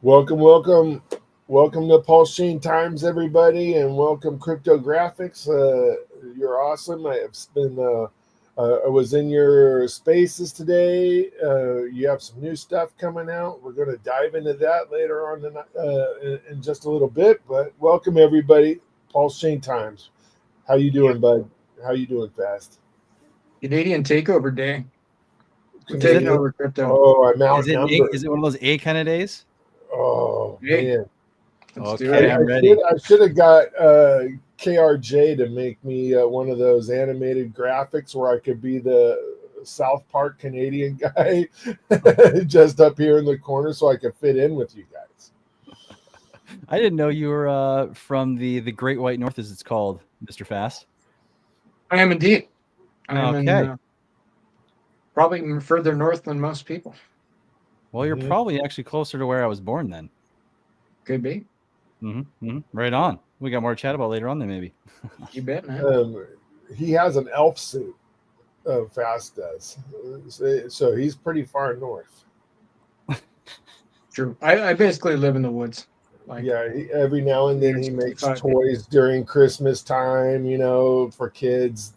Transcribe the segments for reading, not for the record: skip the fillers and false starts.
Welcome to PulseChain Times, everybody, and welcome CRYPTOGRFX. You're awesome. I was in your spaces today. You have some new stuff coming out. We're going to dive into that later on in just a little bit. But welcome, everybody. PulseChain Times. How you doing, bud? How you doing, Fast? Canadian takeover day. We're taking over crypto. Oh, I'm outnumbered. Is it one of those A kind of days? Oh, man. Okay, I'm ready. I should have got KRJ to make me one of those animated graphics where I could be the South Park Canadian guy just up here in the corner so I could fit in with you guys. I didn't know you were from the Great White North, as it's called, Mr. Fast. I am indeed. Okay. Probably further north than most people. Well, you're probably actually closer to where I was born then. Could be. Right on. We got more to chat about later on then, maybe. You bet, man. He has an elf suit, Fast does. So he's pretty far north. True. I basically live in the woods. Every now and then he makes toys during Christmas time, for kids.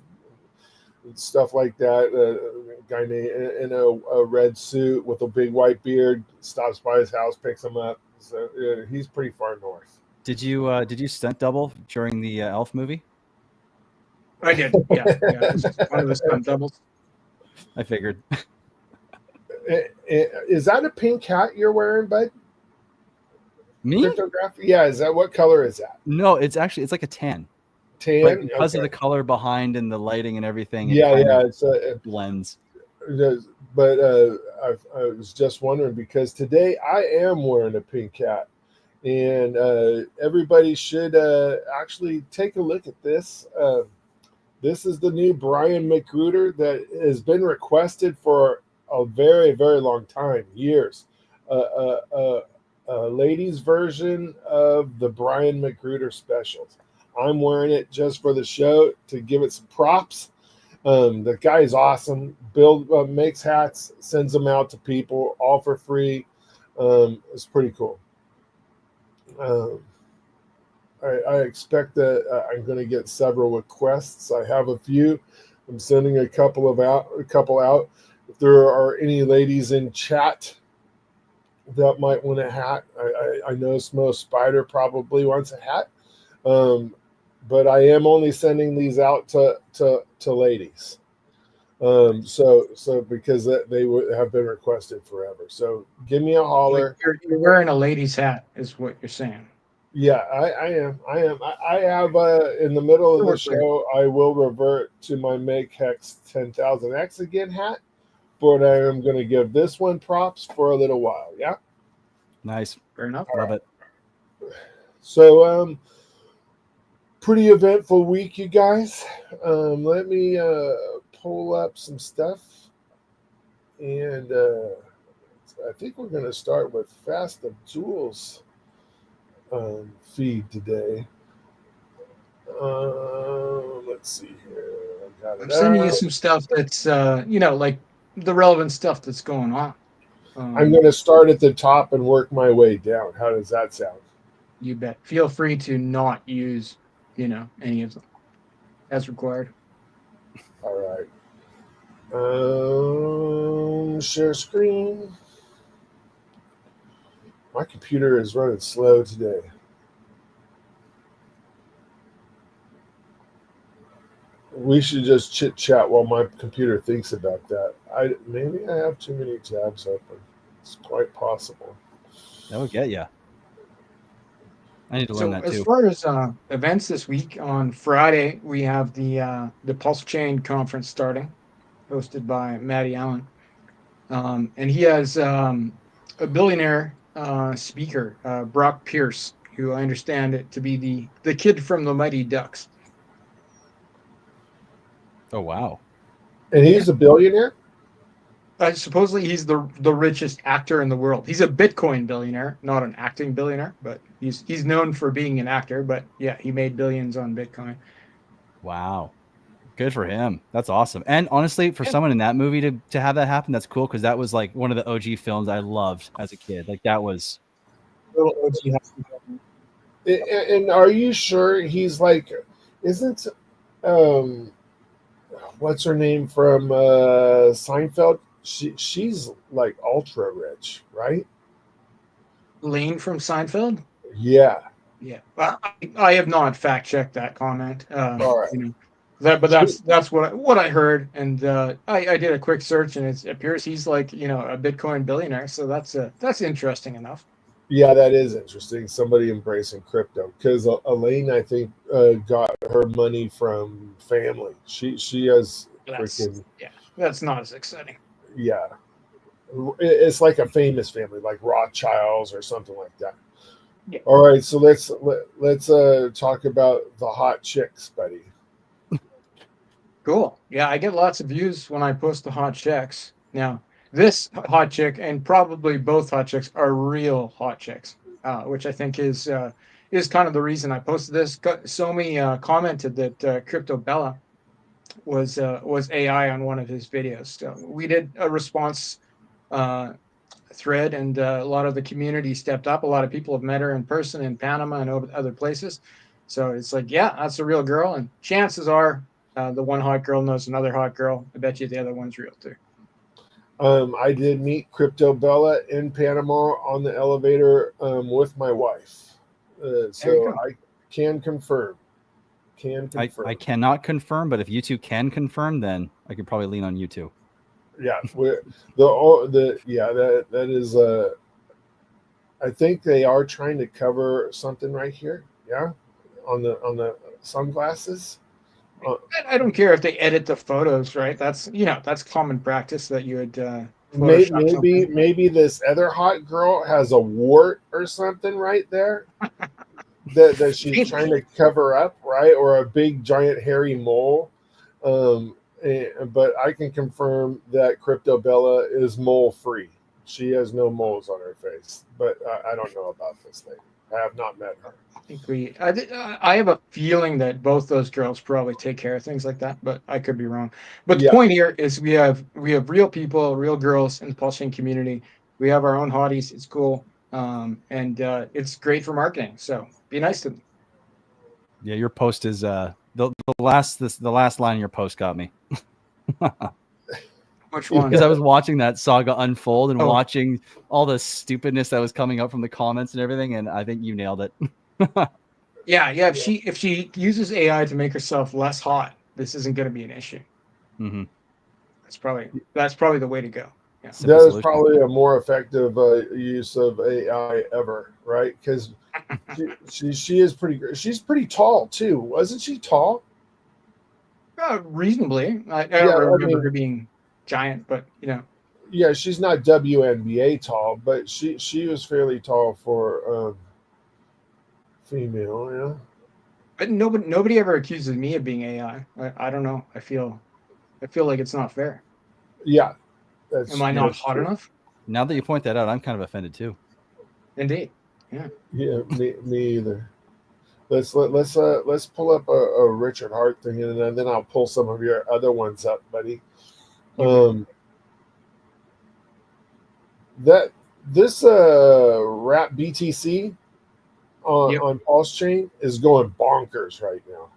Stuff like that. A guy in a red suit with a big white beard stops by his house, picks him up. So he's pretty far north. Did you stunt double during the Elf movie? I did. Yeah. One of the stunt doubles. I figured. Is that a pink hat you're wearing, bud? Me? Cryptography? Yeah. Is that, what color is that? No, it's like a tan. But because of the color behind and the lighting and everything, it blends. But I was just wondering because today I am wearing a pink hat, and everybody should actually take a look at this. This is the new Brian McGruder that has been requested for a very, very long time, years. A ladies' version of the Brian McGruder specials. I'm wearing it just for the show to give it some props. The guy is awesome. Makes hats, sends them out to people, all for free. It's pretty cool. I expect that I'm going to get several requests. I have a few. I'm sending a couple out. If there are any ladies in chat that might want a hat, I know Smo Spider probably wants a hat. But I am only sending these out to ladies. So because they would have been requested forever. So give me a holler. You're wearing a lady's hat, is what you're saying. Yeah, I am. I have in the middle of the show, I will revert to my Make Hex 10,000X again hat, but I am going to give this one props for a little while. Yeah. Nice. Fair enough. Love it. So, pretty eventful week, you guys. Let me pull up some stuff, and I think we're going to start with Fast Abdul's feed today. Let's see here. I'm sending you some stuff that's like the relevant stuff that's going on. I'm going to start at the top and work my way down. How does that sound? You bet. Feel free to not use any of them as required. All right. Share screen. My computer is running slow today. We should just chit chat while my computer thinks about that. Maybe I have too many tabs open. It's quite possible. That would get you. I need to learn that too. As far as events this week, on Friday we have the PulseChain conference starting, hosted by Matty Allen, and he has a billionaire speaker, Brock Pierce, who I understand it to be the kid from the Mighty Ducks. Oh wow! And he's a billionaire? Supposedly he's the richest actor in the world. He's a Bitcoin billionaire, not an acting billionaire, but he's known for being an actor. But yeah, he made billions on Bitcoin. Wow. Good for him. That's awesome. And honestly, for someone in that movie to have that happen, that's cool, because that was like one of the OG films I loved as a kid. Like that was little OG has to go. And are you sure he's like, isn't what's her name from Seinfeld? She's like ultra rich, right? Lane from Seinfeld? Yeah. Yeah. I have not fact checked that comment. All right. You know, that's what I heard, and I did a quick search, and it appears he's like, you know, a Bitcoin billionaire. So that's interesting enough. Yeah, that is interesting. Somebody embracing crypto, because Elaine, I think, got her money from family. She has freaking That's not as exciting. Yeah. It's like a famous family, like Rothschilds or something like that. Yeah. All right, so let's talk about the hot chicks, buddy. Cool. Yeah, I get lots of views when I post the hot chicks. Now, this hot chick and probably both hot chicks are real hot chicks, which I think is kind of the reason I posted this. So many commented that Crypto Bella was AI on one of his videos. So we did a response thread, and a lot of the community stepped up. A lot of people have met her in person in Panama and other places. So it's like, yeah, that's a real girl, and chances are the one hot girl knows another hot girl. I bet you the other one's real too. I did meet Crypto Bella in Panama on the elevator with my wife, so I can confirm. I cannot confirm, but if you two can confirm, then I could probably lean on you two. Yeah, that is. I think they are trying to cover something right here. Yeah, on the sunglasses. I don't care if they edit the photos, right? That's common practice that you would. Maybe this other hot girl has a wart or something right there that she's trying to cover up, right? Or a big giant hairy mole. But I can confirm that Crypto Bella is mole free. She has no moles on her face, but I don't know about this thing. I have not met her. I have a feeling that both those girls probably take care of things like that, but I could be wrong. But the point here is we have real people, real girls in the PulseChain community. We have our own hotties. It's cool, and it's great for marketing. So be nice to them. Yeah, your post is the last line of your post got me. Which one? Because I was watching that saga unfold and watching all the stupidness that was coming up from the comments and everything, and I think you nailed it. Yeah. If she uses AI to make herself less hot, this isn't going to be an issue. Mm-hmm. That's probably the way to go. Yeah. That is probably a more effective use of AI ever, right? Because she is pretty. She's pretty tall too, wasn't she tall? Reasonably. I don't remember her being giant, but you know. Yeah, she's not WNBA tall, but she was fairly tall for female. Yeah. But nobody ever accuses me of being AI. I don't know. I feel like it's not fair. Yeah. Am I not hot enough? Now that you point that out, I'm kind of offended too. Indeed. Yeah. Yeah. Me either. Let's pull up a Richard Hart thing, and then I'll pull some of your other ones up, buddy. This Wrap BTC on PulseChain is going bonkers right now.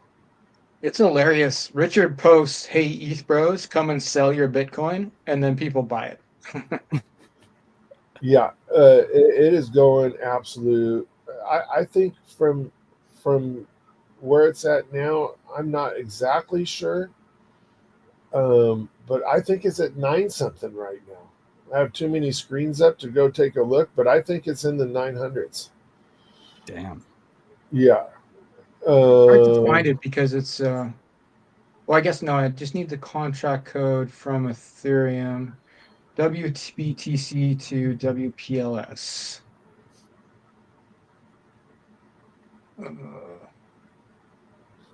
It's hilarious. Richard posts, "Hey ETH bros, come and sell your Bitcoin," and then people buy it. Yeah, it is going absolute. I think from where it's at now, I'm not exactly sure, but I think it's at 9 something right now. I have too many screens up to go take a look, but I think it's in the 900s. Damn. Yeah. Hard to find it because it's well, I guess no, I just need the contract code from Ethereum, WBTC to WPLS.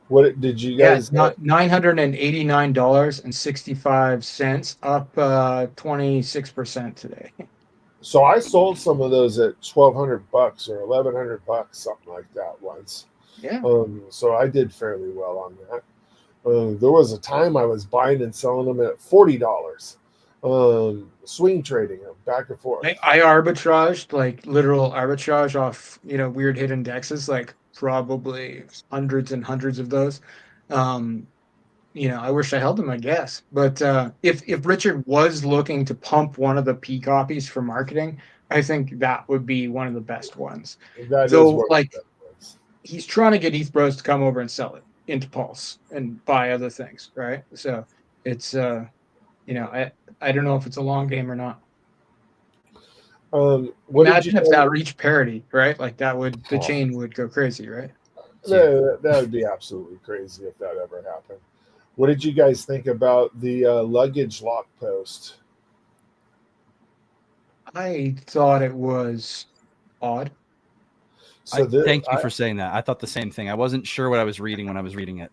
What did you guys? Yeah, $989.65, up 26% today. So I sold some of those at $1,200 or $1,100, something like that once. Yeah. So I did fairly well on that. There was a time I was buying and selling them at $40. swing trading them back and forth. I arbitraged, like literal arbitrage off, weird hidden indexes, like probably hundreds and hundreds of those. I wish I held them, I guess. But if Richard was looking to pump one of the P copies for marketing, I think that would be one of the best ones. That Though, is one like, of the best ones. He's trying to get ETH Bros to come over and sell it into Pulse and buy other things, right? So it's I don't know if it's a long game or not. Imagine if that reached parity, right? Like the chain would go crazy, right? That would be absolutely crazy if that ever happened. What did you guys think about the luggage lock post? I thought it was odd. So thank you for saying that. I thought the same thing. I wasn't sure what I was reading when I was reading it.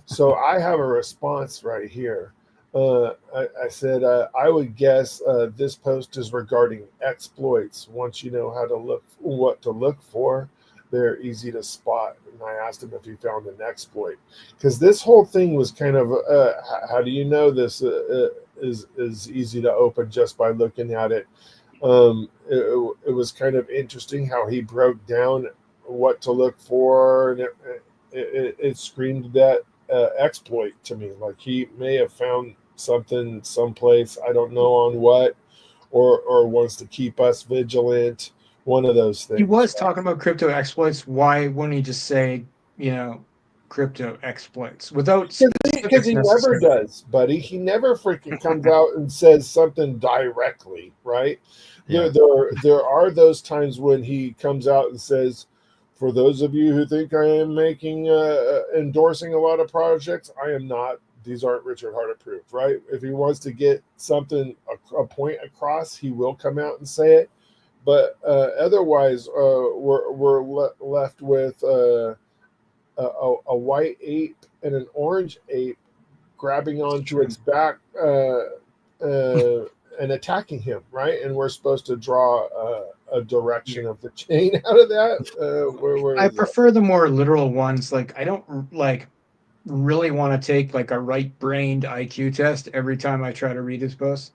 So I have a response right here. I said, I would guess this post is regarding exploits. Once you know what to look for, they're easy to spot. And I asked him if he found an exploit, because this whole thing was kind of, how do you know this is easy to open just by looking at it? It was kind of interesting how he broke down what to look for, and it screamed that exploit to me. Like he may have found something someplace, I don't know on what, or wants to keep us vigilant. One of those things. He was talking about crypto exploits. Why wouldn't he just say, crypto exploits without? Because he never does, buddy. He never freaking comes out and says something directly, right? Yeah. There are those times when he comes out and says, for those of you who think I am endorsing a lot of projects, I am not. These aren't Richard Hart approved, right? If he wants to get something, a point across, he will come out and say it. But otherwise, we're left with a white ape and an orange ape grabbing onto its back and attacking him, right? And we're supposed to draw a direction of the chain out of that. I prefer the more literal ones. Like I don't really want to take like a right-brained IQ test every time I try to read his post.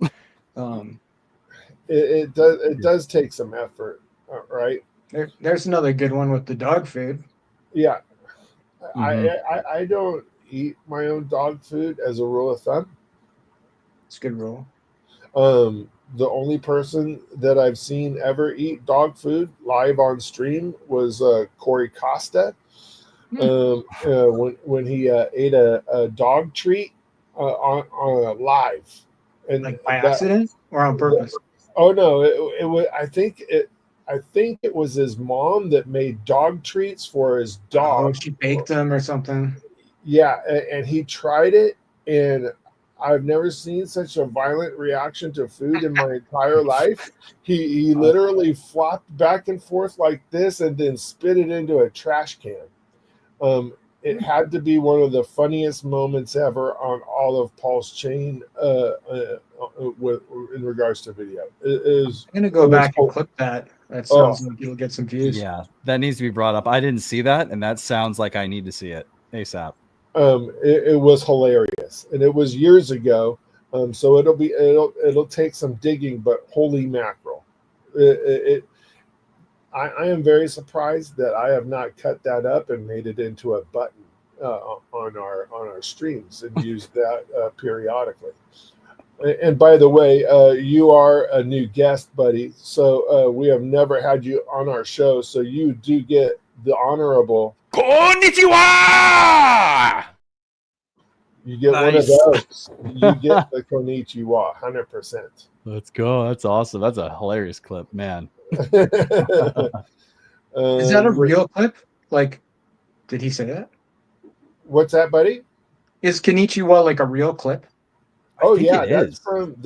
It does take some effort, right? There's another good one with the dog food. Yeah. I don't eat my own dog food as a rule of thumb. It's a good rule. The only person that I've seen ever eat dog food live on stream was Corey Costa. When he ate a dog treat on live, and like by accident or on purpose. Oh no! It was. I think it was his mom that made dog treats for his dog. Oh, she baked them or something. Yeah, and he tried it, and I've never seen such a violent reaction to food in my entire life. He literally flopped back and forth like this, and then spit it into a trash can. It had to be one of the funniest moments ever on all of PulseChain in regards to video. I'm going to go back and clip that. That sounds like you'll get some views. Yeah, that needs to be brought up. I didn't see that, and that sounds like I need to see it ASAP. It was hilarious, and it was years ago. So it'll take some digging, but holy mackerel! I am very surprised that I have not cut that up and made it into a button on our streams and used that periodically. And by the way, you are a new guest, buddy. So we have never had you on our show. So you do get the honorable Konnichiwa! You get one of those. You get the Konnichiwa, 100%. Let's go. That's awesome. That's a hilarious clip, man. Is that a real clip? Like, did he say that? What's that, buddy? Is Konnichiwa like a real clip? Oh yeah, that's from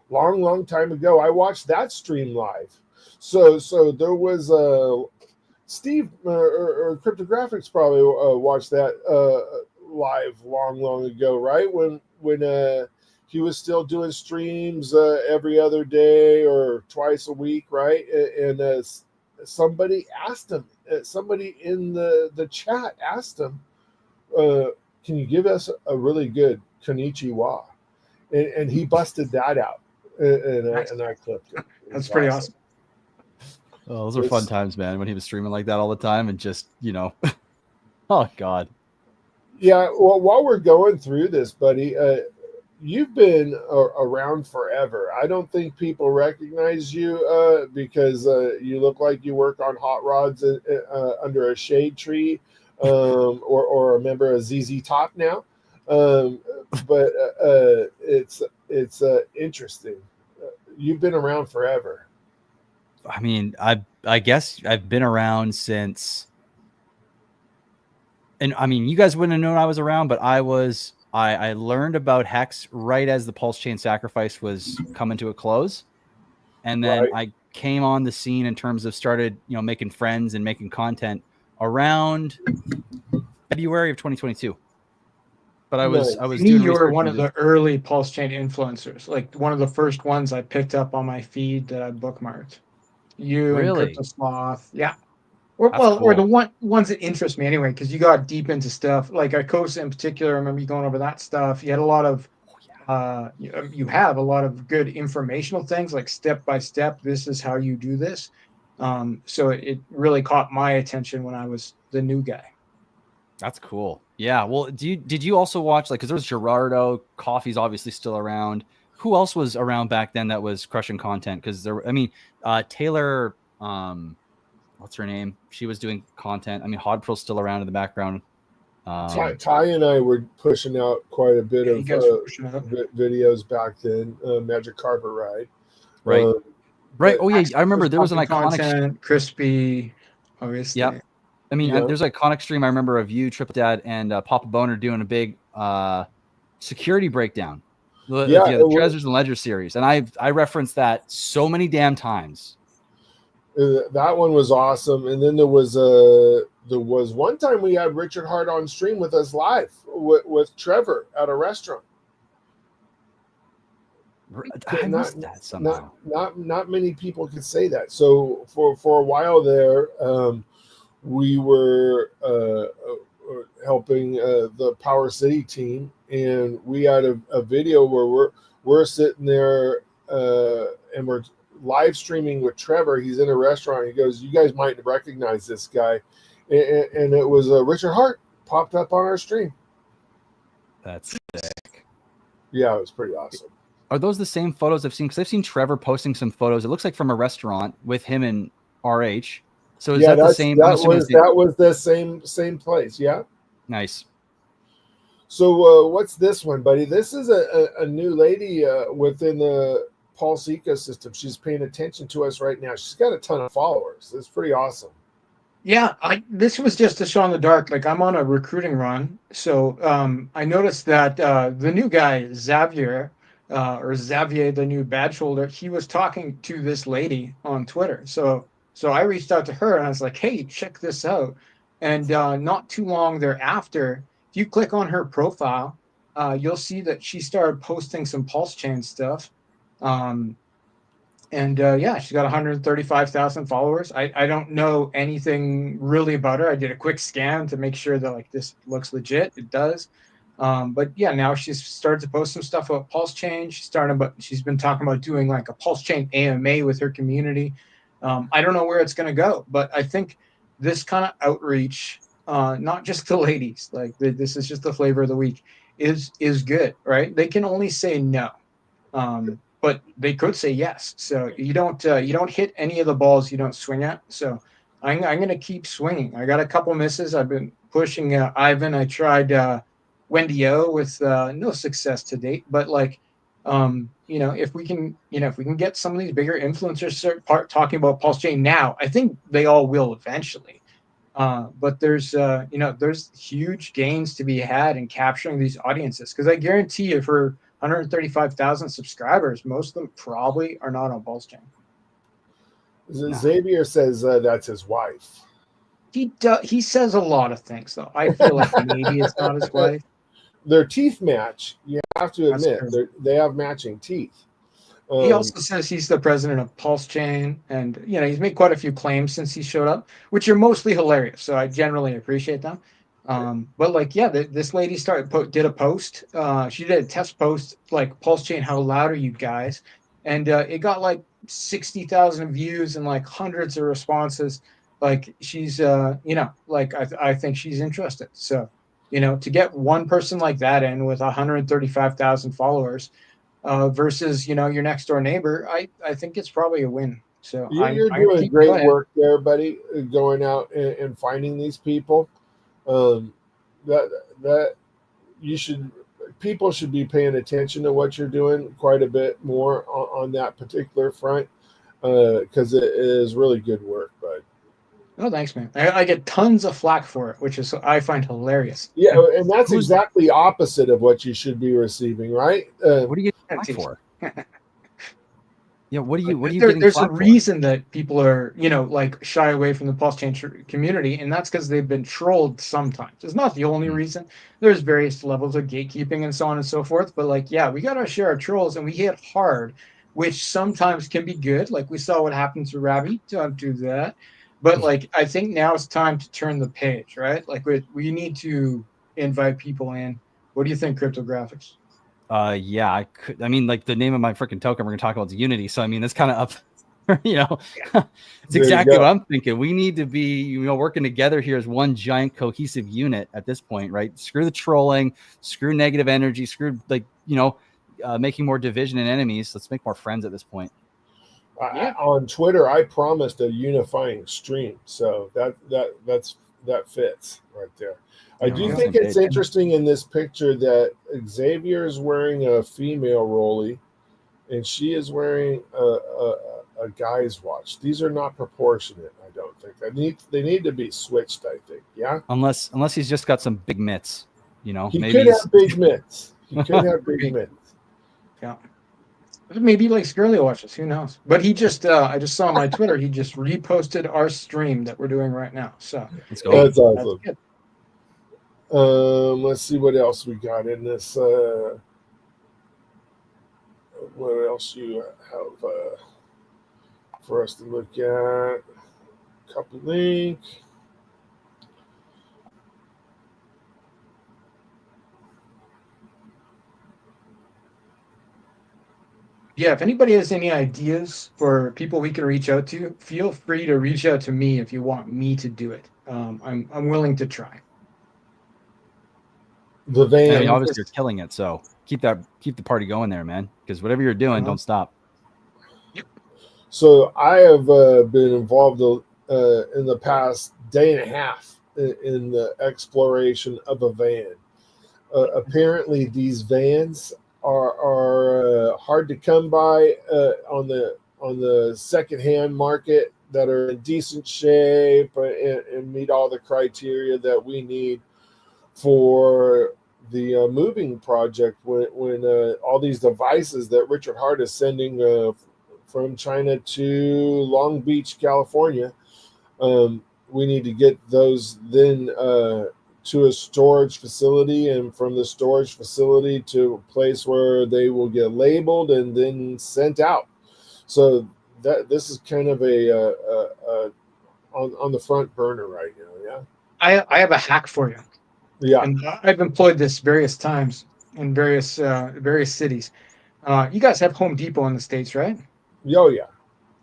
long time ago. I watched that stream live. So there was Steve or CRYPTOGRFX probably watched that live long ago, right? When he was still doing streams every other day or twice a week, right? And somebody asked him, somebody in the chat asked him, can you give us a really good Konnichiwa? and he busted that out, and I clipped it. That's pretty awesome. Oh, those are fun times, man, when he was streaming like that all the time and just, oh, God. Yeah, well, while we're going through this, buddy, you've been around forever. I don't think people recognize you because you look like you work on hot rods under a shade tree or a member of ZZ Top now. But it's interesting. You've been around forever. I mean, I guess I've been around since, and I mean, you guys wouldn't have known I was around, but I learned about Hex right as the PulseChain sacrifice was coming to a close. And then I came on the scene in terms of started, making friends and making content around February of 2022. But I was doing you were one of the early PulseChain influencers, like one of the first ones I picked up on my feed that I bookmarked. You really? and CryptoSloth, yeah. Or the ones that interest me anyway, because you got deep into stuff like Icosa in particular. I remember you going over that stuff. You had a lot of, you have a lot of good informational things, like step by step. This is how you do this. So it really caught my attention when I was the new guy. That's cool. Yeah. Well, did you also watch, because there was Gerardo, Coffee's obviously still around. Who else was around back then that was crushing content? Because Taylor, what's her name? She was doing content. I mean, Hodpro's still around in the background. Ty and I were pushing out quite a bit of videos back then. Magic Carpet Ride. Right. Right. Oh, yeah. I remember there was an iconic. Crispy, obviously. Yeah. I mean, there's an iconic stream I remember of you, TripletDad, and Papa Boner doing a big security breakdown. The Treasures and Ledger series. And I referenced that so many damn times. That one was awesome. And then there was one time we had Richard Hart on stream with us live with Trevor at a restaurant. I missed that somehow. Not many people could say that. So for a while there, we were helping the Power City team, and we had a video where we're sitting there and we're live streaming with Trevor. He's in a restaurant. He goes, "You guys might recognize this guy," and it was Richard Hart popped up on our stream. That's sick. Yeah, it was pretty awesome. Are those the same photos I've seen? Because I've seen Trevor posting some photos. It looks like from a restaurant with him and RH. So is that the same? That was the same place. Yeah. Nice. So what's this one, buddy? This is a new lady within the Pulse ecosystem. She's paying attention to us right now. She's got a ton of followers. It's pretty awesome. Yeah, this was just a shot in the dark. Like, I'm on a recruiting run, so I noticed that the new guy Xavier, the new badge holder, he was talking to this lady on Twitter. So I reached out to her and I was like, "Hey, check this out." And not too long thereafter, if you click on her profile, you'll see that she started posting some PulseChain stuff. She's got 135,000 followers. I don't know anything really about her. I did a quick scan to make sure that this looks legit. It does. But yeah, now she's started to post some stuff about PulseChain. She's been talking about doing like a PulseChain AMA with her community. I don't know where it's going to go, but I think this kind of outreach, not just to ladies, this is just the flavor of the week, is good, right? They can only say no, but they could say yes. So you don't hit any of the balls you don't swing at. So I'm going to keep swinging. I got a couple misses. I've been pushing Ivan. I tried Wendy O with no success to date, but if we can get some of these bigger influencers start talking about PulseChain now, I think they all will eventually. But there's huge gains to be had in capturing these audiences, because I guarantee you, for 135,000 subscribers, most of them probably are not on PulseChain. Xavier says that's his wife. He says a lot of things, though. I feel like maybe it's not his wife. Their teeth match. You have to admit, they have matching teeth. He also says he's the president of PulseChain, and he's made quite a few claims since he showed up, which are mostly hilarious. So I generally appreciate them. But like, yeah, this lady did a post. She did a test post, like PulseChain, how loud are you guys? And it got like 60,000 views and like hundreds of responses. Like she's, like I think she's interested. So, to get one person like that in with 135,000 followers versus, your next door neighbor, I think it's probably a win. So You're I'm gonna doing keep going. great work there, buddy, going out and finding these people. That you should, people should be paying attention to what you're doing quite a bit more on that particular front, because it is really good work, bud. Oh, thanks, man. I get tons of flack for it, which is I find hilarious. Yeah, and that's exactly opposite of what you should be receiving, right? What do you get flack for? Yeah, what are you getting? There's a reason that people are, like shy away from the PulseChain community, and that's because they've been trolled sometimes. It's not the only reason. There's various levels of gatekeeping and so on and so forth. But like, yeah, we gotta share our trolls, and we hit hard, which sometimes can be good. Like we saw what happened to Ravi. Don't do that. But like, I think now it's time to turn the page, right? Like we need to invite people in. What do you think, CryptoGrFX? Yeah, I mean, like the name of my freaking token we're gonna talk about is Unity. So I mean, that's kind of up, it's exactly what I'm thinking. We need to be, working together here as one giant cohesive unit at this point, right? Screw the trolling, screw negative energy, screw making more division and enemies. Let's make more friends at this point. On Twitter, I promised a unifying stream, so that fits right there. I do think it's interesting in this picture that Xavier is wearing a female rollie, and she is wearing a guy's watch. These are not proportionate, I don't think. They need to be switched, I think. Yeah. Unless he's just got some big mitts, He maybe could have big mitts. He could have big mitts. Yeah. Maybe like Skirly watches, who knows? But he just, I just saw on my Twitter, he just reposted our stream that we're doing right now. So let's go. That's awesome. That's let's see what else we got in this. What else you have for us to look at? Couple link. Yeah, if anybody has any ideas for people we can reach out to, feel free to reach out to me if you want me to do it. I'm willing to try. The van. I mean, obviously you're killing it, so keep the party going there, man. Because whatever you're doing, don't stop. Yep. So I have been involved in the past day and a half in the exploration of a van. Apparently, these vans are hard to come by on the secondhand market that are in decent shape and meet all the criteria that we need for the moving project when all these devices that Richard Hart is sending from China to Long Beach, California, we need to get those then to a storage facility, and from the storage facility to a place where they will get labeled and then sent out. So this is kind of a on the front burner right now. Yeah, I have a hack for you. Yeah, and I've employed this various times in various cities. You guys have Home Depot in the States, right? Oh yeah.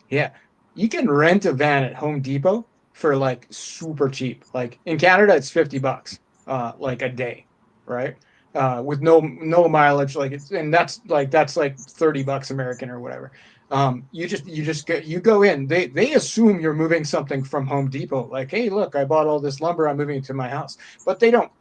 Yeah, you can rent a van at Home Depot for like super cheap. Like in Canada, it's $50, like a day, right? With no mileage, like that's like $30 American or whatever. You go in. They assume you're moving something from Home Depot. Like, hey, look, I bought all this lumber. I'm moving it to my house. But they don't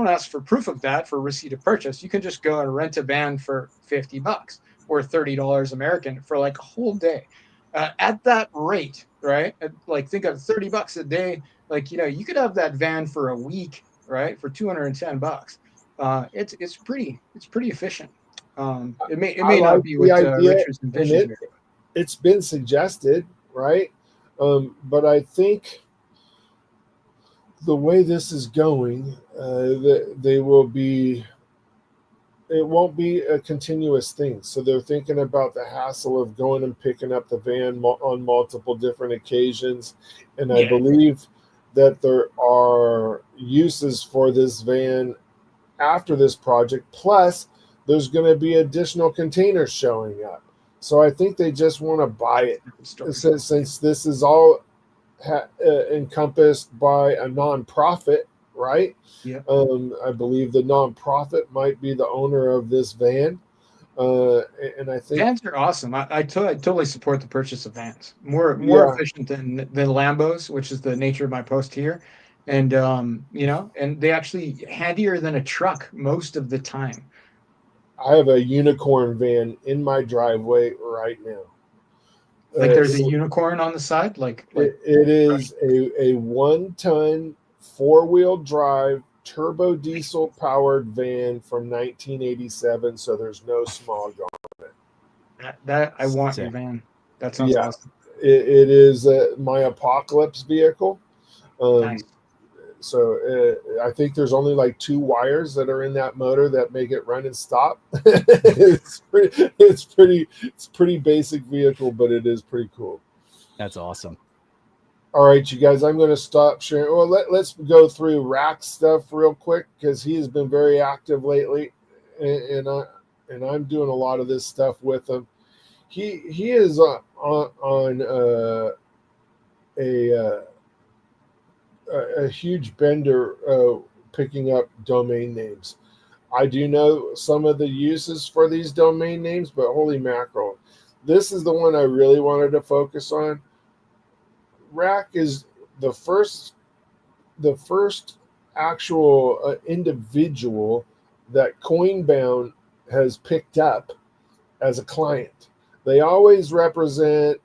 ask for proof of that for receipt of purchase. You can just go and rent a van for $50 or $30 American for like a whole day. At that rate, right? Like think of $30 a day. Like, you could have that van for a week, right? For $210. It's pretty efficient. It may not be what Richard's envisioning. It's been suggested, right? But I think the way this is going, it won't be a continuous thing. So they're thinking about the hassle of going and picking up the van on multiple different occasions. And I believe that there are uses for this van after this project. Plus, there's going to be additional containers showing up. So I think they just want to buy it since this is all encompassed by a nonprofit, right? Yeah. I believe the nonprofit might be the owner of this van. And I think vans are awesome. I totally support the purchase of vans. More Yeah. efficient than Lambos, which is the nature of my post here. And and they actually handier than a truck most of the time. I have a unicorn van in my driveway right now. Like there's a unicorn on the side, it is a 1-ton 4-wheel drive turbo diesel powered van from 1987. So there's no smog on it. That I want your van. That sounds awesome. It is my apocalypse vehicle. Nice. So I think there's only like 2 wires that are in that motor that make it run and stop. It's pretty basic vehicle, but it is pretty cool. That's awesome. All right, you guys, I'm going to stop sharing. Well, let's go through Rack's stuff real quick because he has been very active lately, and I'm doing a lot of this stuff with him. He is on a huge bender picking up domain names. I do know some of the uses for these domain names, but holy mackerel, this is the one I really wanted to focus on. Rack is the first actual individual that Coinbound has picked up as a client. They always represent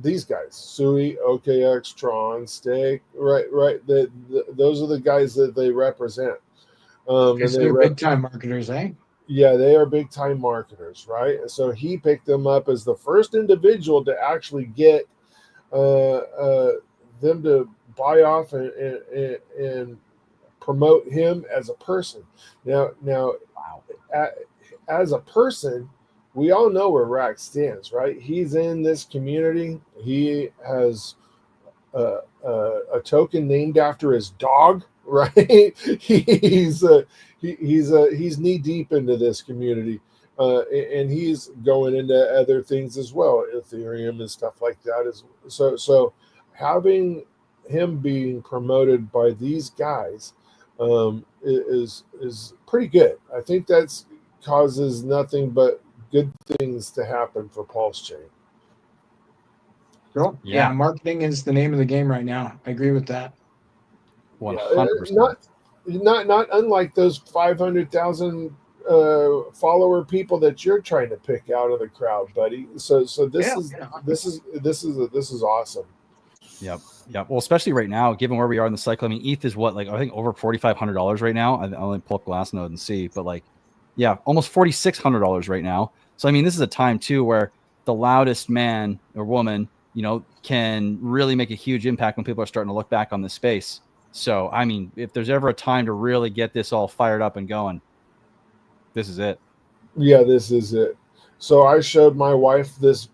these guys: Sui, OKX, Tron, Stake, right. Those are the guys that they represent. And they're big time marketers, eh? Yeah, they are big time marketers, right? So he picked them up as the first individual to actually get them to buy off and promote him as a person. Now, wow. As a person, we all know where Rack stands, right? He's in this community. He has a token named after his dog, right? He's knee deep into this community, and he's going into other things as well, Ethereum and stuff like that. So having him being promoted by these guys is pretty good. I think that's causes nothing but good things to happen for PulseChain. Cool. Yeah, marketing is the name of the game right now. I agree with that. 100%. Not unlike those 500,000 follower people that you're trying to pick out of the crowd, buddy. So this is awesome. Yep. Well, especially right now, given where we are in the cycle. I mean, ETH is what, like, I think over $4,500 right now. I'll only pull up Glassnode and see, but like, yeah, almost $4,600 right now. So I mean, this is a time too where the loudest man or woman, can really make a huge impact when people are starting to look back on this space. So I mean, if there's ever a time to really get this all fired up and going, this is it. Yeah, this is it. So I showed my wife this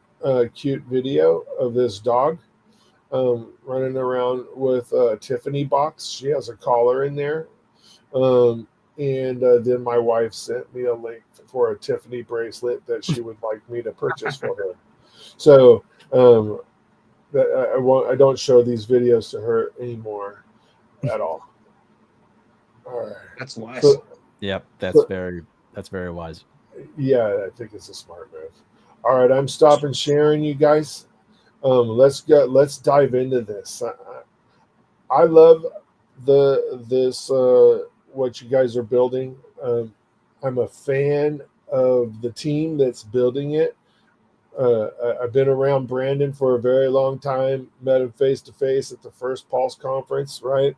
cute video of this dog running around with a Tiffany box. She has a collar in there. And then my wife sent me a link for a Tiffany bracelet that she would like me to purchase for her. So I don't show these videos to her anymore at all. All right. That's wise. So, yep, that's very wise. Yeah, I think it's a smart move. All right, I'm stopping sharing, you guys. Let's dive into this. I love this what you guys are building. I'm a fan of the team that's building it. I've been around Brandon for a very long time, met him face to face at the first Pulse conference, right?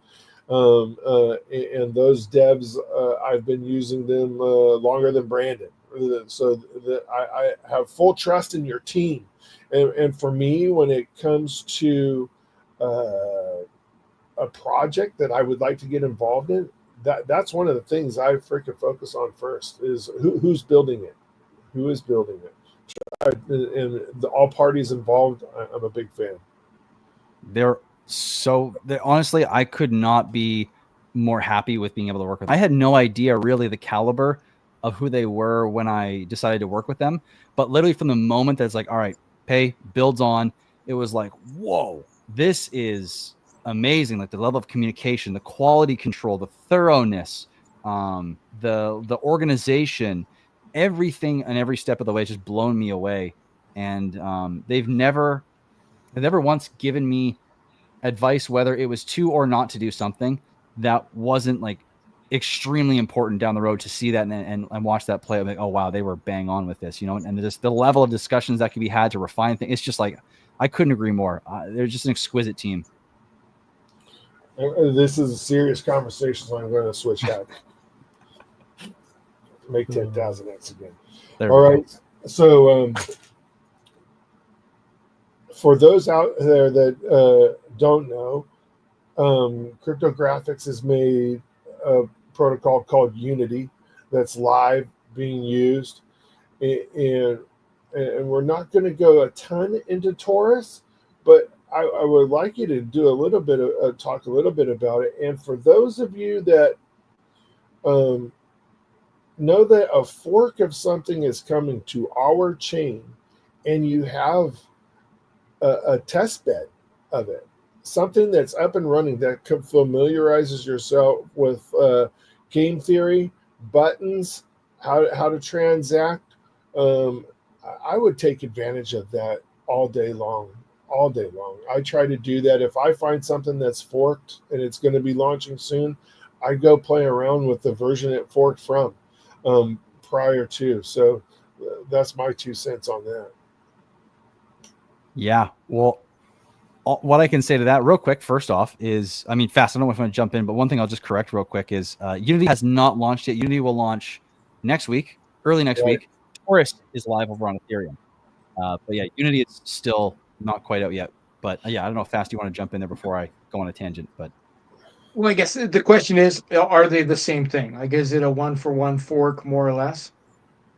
And those devs, I've been using them longer than Brandon. So I have full trust in your team. And for me, when it comes to a project that I would like to get involved in, that's one of the things I freaking focus on first is who's building it, who is building it. And all parties involved, I'm a big fan. They're so honestly, I could not be more happy with being able to work with them. I had no idea really the caliber of who they were when I decided to work with them. But literally from the moment that's like, all right, pay builds on, it was like, whoa, this is amazing. Like the level of communication, the quality control, the thoroughness, the organization, everything and every step of the way has just blown me away. And they've never once given me advice, whether it was to or not to do something that wasn't like extremely important down the road, to see that and watch that play. I'm like, oh wow, they were bang on with this, and just the level of discussions that could be had to refine things. It's just like, I couldn't agree more. They're just an exquisite team. This is a serious conversation, so I'm going to switch hat. Make 10,000x again. All right. So for those out there that don't know, CryptoGrFX has made a protocol called Unity that's live being used, and we're not going to go a ton into Torus, but I would like you to do a little bit of talk a little bit about it. And for those of you that know that a fork of something is coming to our chain, and you have a test bed of it, something that's up and running that familiarizes yourself with game theory, buttons, how to transact, I would take advantage of that all day long. I try to do that. If I find something that's forked and it's going to be launching soon, I go play around with the version it forked from prior to. So that's my 2 cents on that. Yeah. Well, what I can say to that real quick, first off, is, I mean, fast, I don't know if I'm going to jump in, but one thing I'll just correct real quick is Unity has not launched yet. Unity will launch next week, early next week. Torus is live over on Ethereum. But yeah, Unity is still not quite out yet. But yeah, I don't know if Fast, you want to jump in there before I go on a tangent. But well, I guess the question is, are they the same thing? Like, is it a 1-for-1 fork, more or less?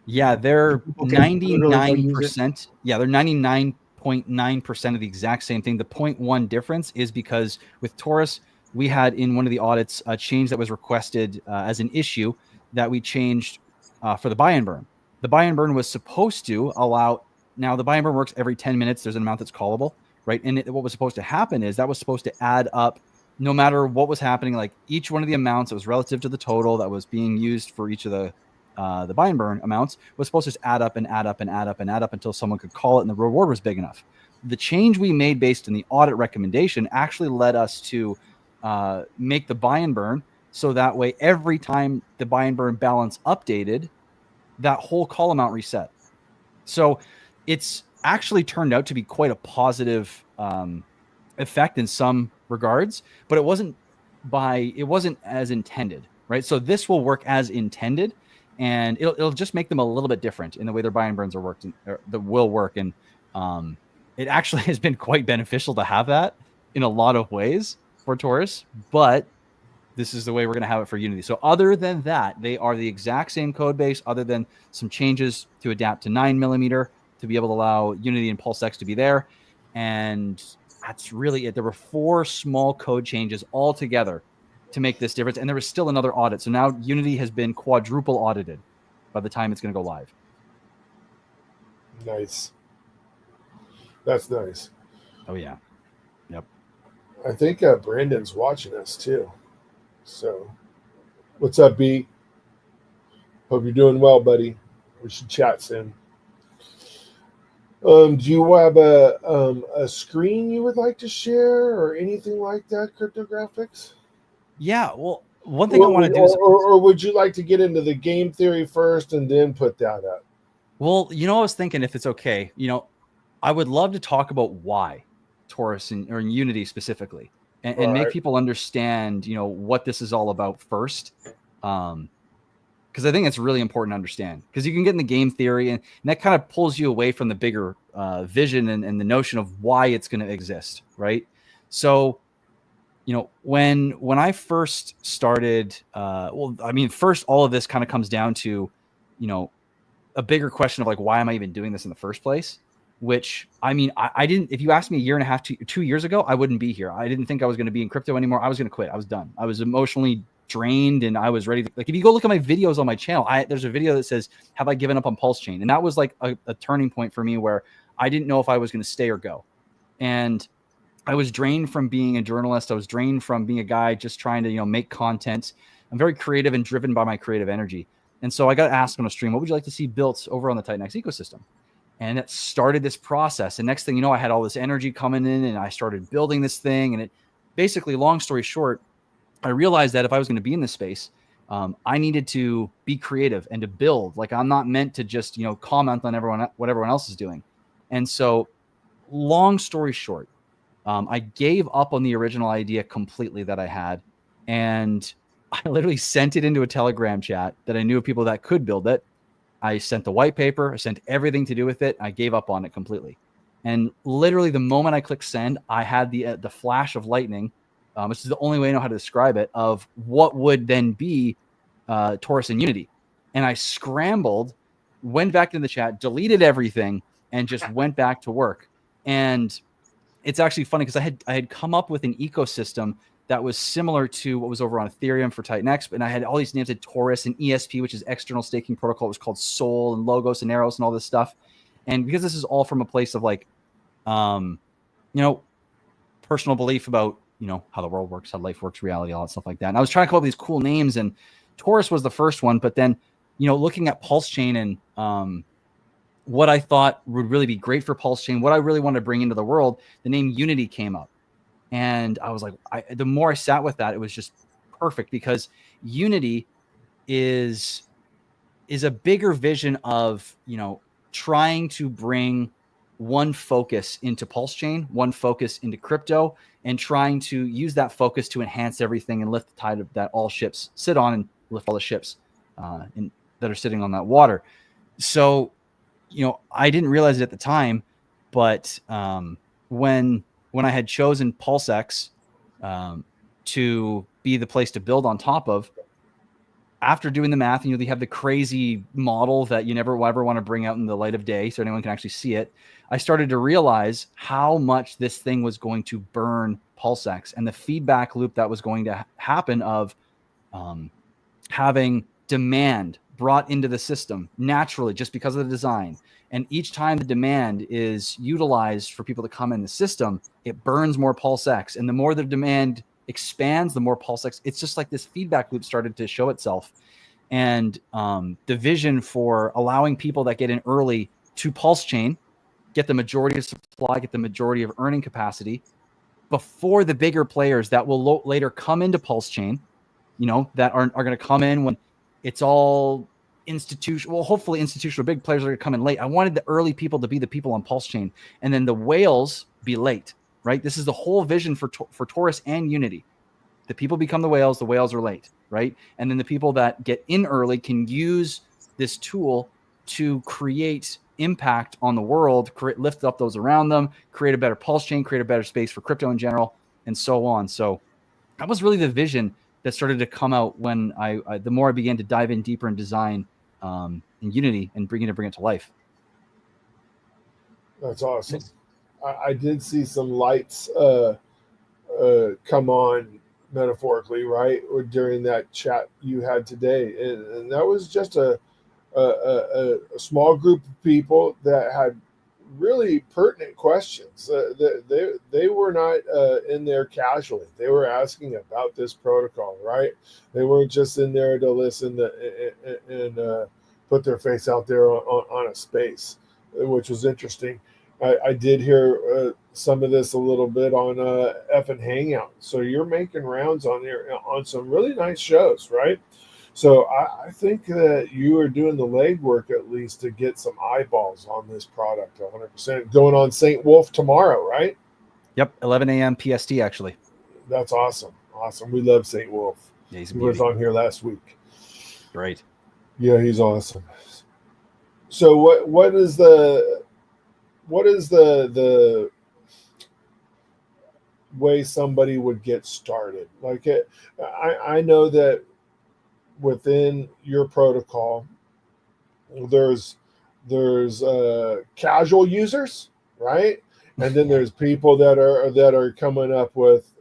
Yeah, they're 99%. Yeah, they're 99.9% of the exact same thing. The 0.1 difference is because with Torus, we had in one of the audits a change that was requested as an issue that we changed for the buy and burn. The buy and burn was supposed to allow. Now the buy and burn works every 10 minutes. There's an amount that's callable, right? And what was supposed to happen is that was supposed to add up no matter what was happening. Like each one of the amounts that was relative to the total that was being used for each of the buy and burn amounts was supposed to just add up and add up and add up and add up until someone could call it and the reward was big enough. The change we made based on the audit recommendation actually led us to make the buy and burn so that way every time the buy and burn balance updated, that whole call amount reset. So it's actually turned out to be quite a positive effect in some regards, but it wasn't as intended, right? So this will work as intended, and it'll just make them a little bit different in the way their buy and burns are worked, or that will work. And it actually has been quite beneficial to have that in a lot of ways for Torus, but this is the way we're going to have it for Unity. So other than that, they are the exact same code base, other than some changes to adapt to 9mm to be able to allow Unity and PulseX to be there. And that's really it. There were 4 small code changes all together to make this difference. And there was still another audit. So now Unity has been quadruple audited by the time it's going to go live. Nice. That's nice. Oh, yeah. Yep. I think Brandon's watching us too. So what's up, B? Hope you're doing well, buddy. We should chat soon. Do you have a screen you would like to share or anything like that, CryptoGrFX? Yeah, well, one thing I want to do is... Or would you like to get into the game theory first and then put that up? Well, I was thinking, if it's okay, I would love to talk about why Torus or Unity specifically, and make people understand, what this is all about first. Because I think it's really important to understand, because you can get in the game theory and that kind of pulls you away from the bigger vision and the notion of why it's going to exist. Right. So, when I first started, first, all of this kind of comes down to, a bigger question of like, why am I even doing this in the first place? which I mean, I didn't, if you asked me a year and a half, 2 years ago, I wouldn't be here. I didn't think I was going to be in crypto anymore. I was going to quit. I was done. I was emotionally drained and I was ready to, like, if you go look at my videos on my channel, there's a video that says, have I given up on PulseChain? And that was like a turning point for me where I didn't know if I was going to stay or go. And I was drained from being a journalist. I was drained from being a guy just trying to, you know, make content. I'm very creative and driven by my creative energy. And so I got asked on a stream, what would you like to see built over on the TitanX ecosystem? And it started this process. And next thing you know, I had all this energy coming in and I started building this thing. And it basically, long story short, I realized that if I was going to be in this space, I needed to be creative and to build. Like, I'm not meant to just, you know, comment on what everyone else is doing. And so long story short, I gave up on the original idea completely that I had. And I literally sent it into a Telegram chat that I knew of people that could build it. I sent the white paper. I sent everything to do with it. I gave up on it completely. And literally the moment I clicked send, I had the flash of lightning, which is the only way I know how to describe it, of what would then be Torus and Unity. And I scrambled, went back into the chat, deleted everything, and just went back to work. And it's actually funny because I had come up with an ecosystem that was similar to what was over on Ethereum for TitanX, and I had all these names like Torus and ESP, which is external staking protocol. It was called Sol and Logos and Eros and all this stuff. And because this is all from a place of like, you know, personal belief about, you know, how the world works, how life works, reality, all that stuff like that. And I was trying to come up with these cool names, and Torus was the first one. But then, you know, looking at PulseChain and what I thought would really be great for PulseChain, what I really wanted to bring into the world, the name Unity came up. And I was like, the more I sat with that, it was just perfect, because Unity is a bigger vision of, you know, trying to bring one focus into PulseChain, one focus into crypto, and trying to use that focus to enhance everything and lift the tide of that all ships sit on, and lift all the ships that are sitting on that water. So, you know, I didn't realize it at the time, but when I had chosen PulseX to be the place to build on top of, after doing the math, and you have the crazy model that you never ever want to bring out in the light of day so anyone can actually see it, I started to realize how much this thing was going to burn PulseX, and the feedback loop that was going to happen of having demand brought into the system naturally just because of the design. And each time the demand is utilized for people to come in the system, it burns more PulseX. And the more the demand expands, the more PulseX. It's just like this feedback loop started to show itself. And the vision for allowing people that get in early to PulseChain, get the majority of supply, get the majority of earning capacity before the bigger players that will later come into PulseChain, you know, that are going to come in when it's all institutional. Well, hopefully institutional big players are going to come in late. I wanted the early people to be the people on PulseChain, and then the whales be late, right? This is the whole vision for Torus and Unity. The people become the whales are late, right? And then the people that get in early can use this tool to create impact on the world, lift up those around them, create a better PulseChain, create a better space for crypto in general, and so on. So that was really the vision that started to come out when the more I began to dive in deeper in design in Unity and bring it to life. That's awesome. I did see some lights come on, metaphorically, right, during that chat you had today, and that was just a small group of people that had really pertinent questions. They were not in there casually. They were asking about this protocol, right? They weren't just in there to listen and put their face out there on a space, which was interesting. I did hear some of this a little bit on F and Hangout. So you're making rounds on there on some really nice shows, right? So I think that you are doing the legwork at least to get some eyeballs on this product 100%. Going on St. Wolf tomorrow, right? Yep, 11 a.m. PST, actually. That's awesome. Awesome. We love St. Wolf. Yeah, he was on here last week. Great. Yeah, he's awesome. So what is the way somebody would get started? Like I know that within your protocol, there's casual users, right? And then there's people that are coming up with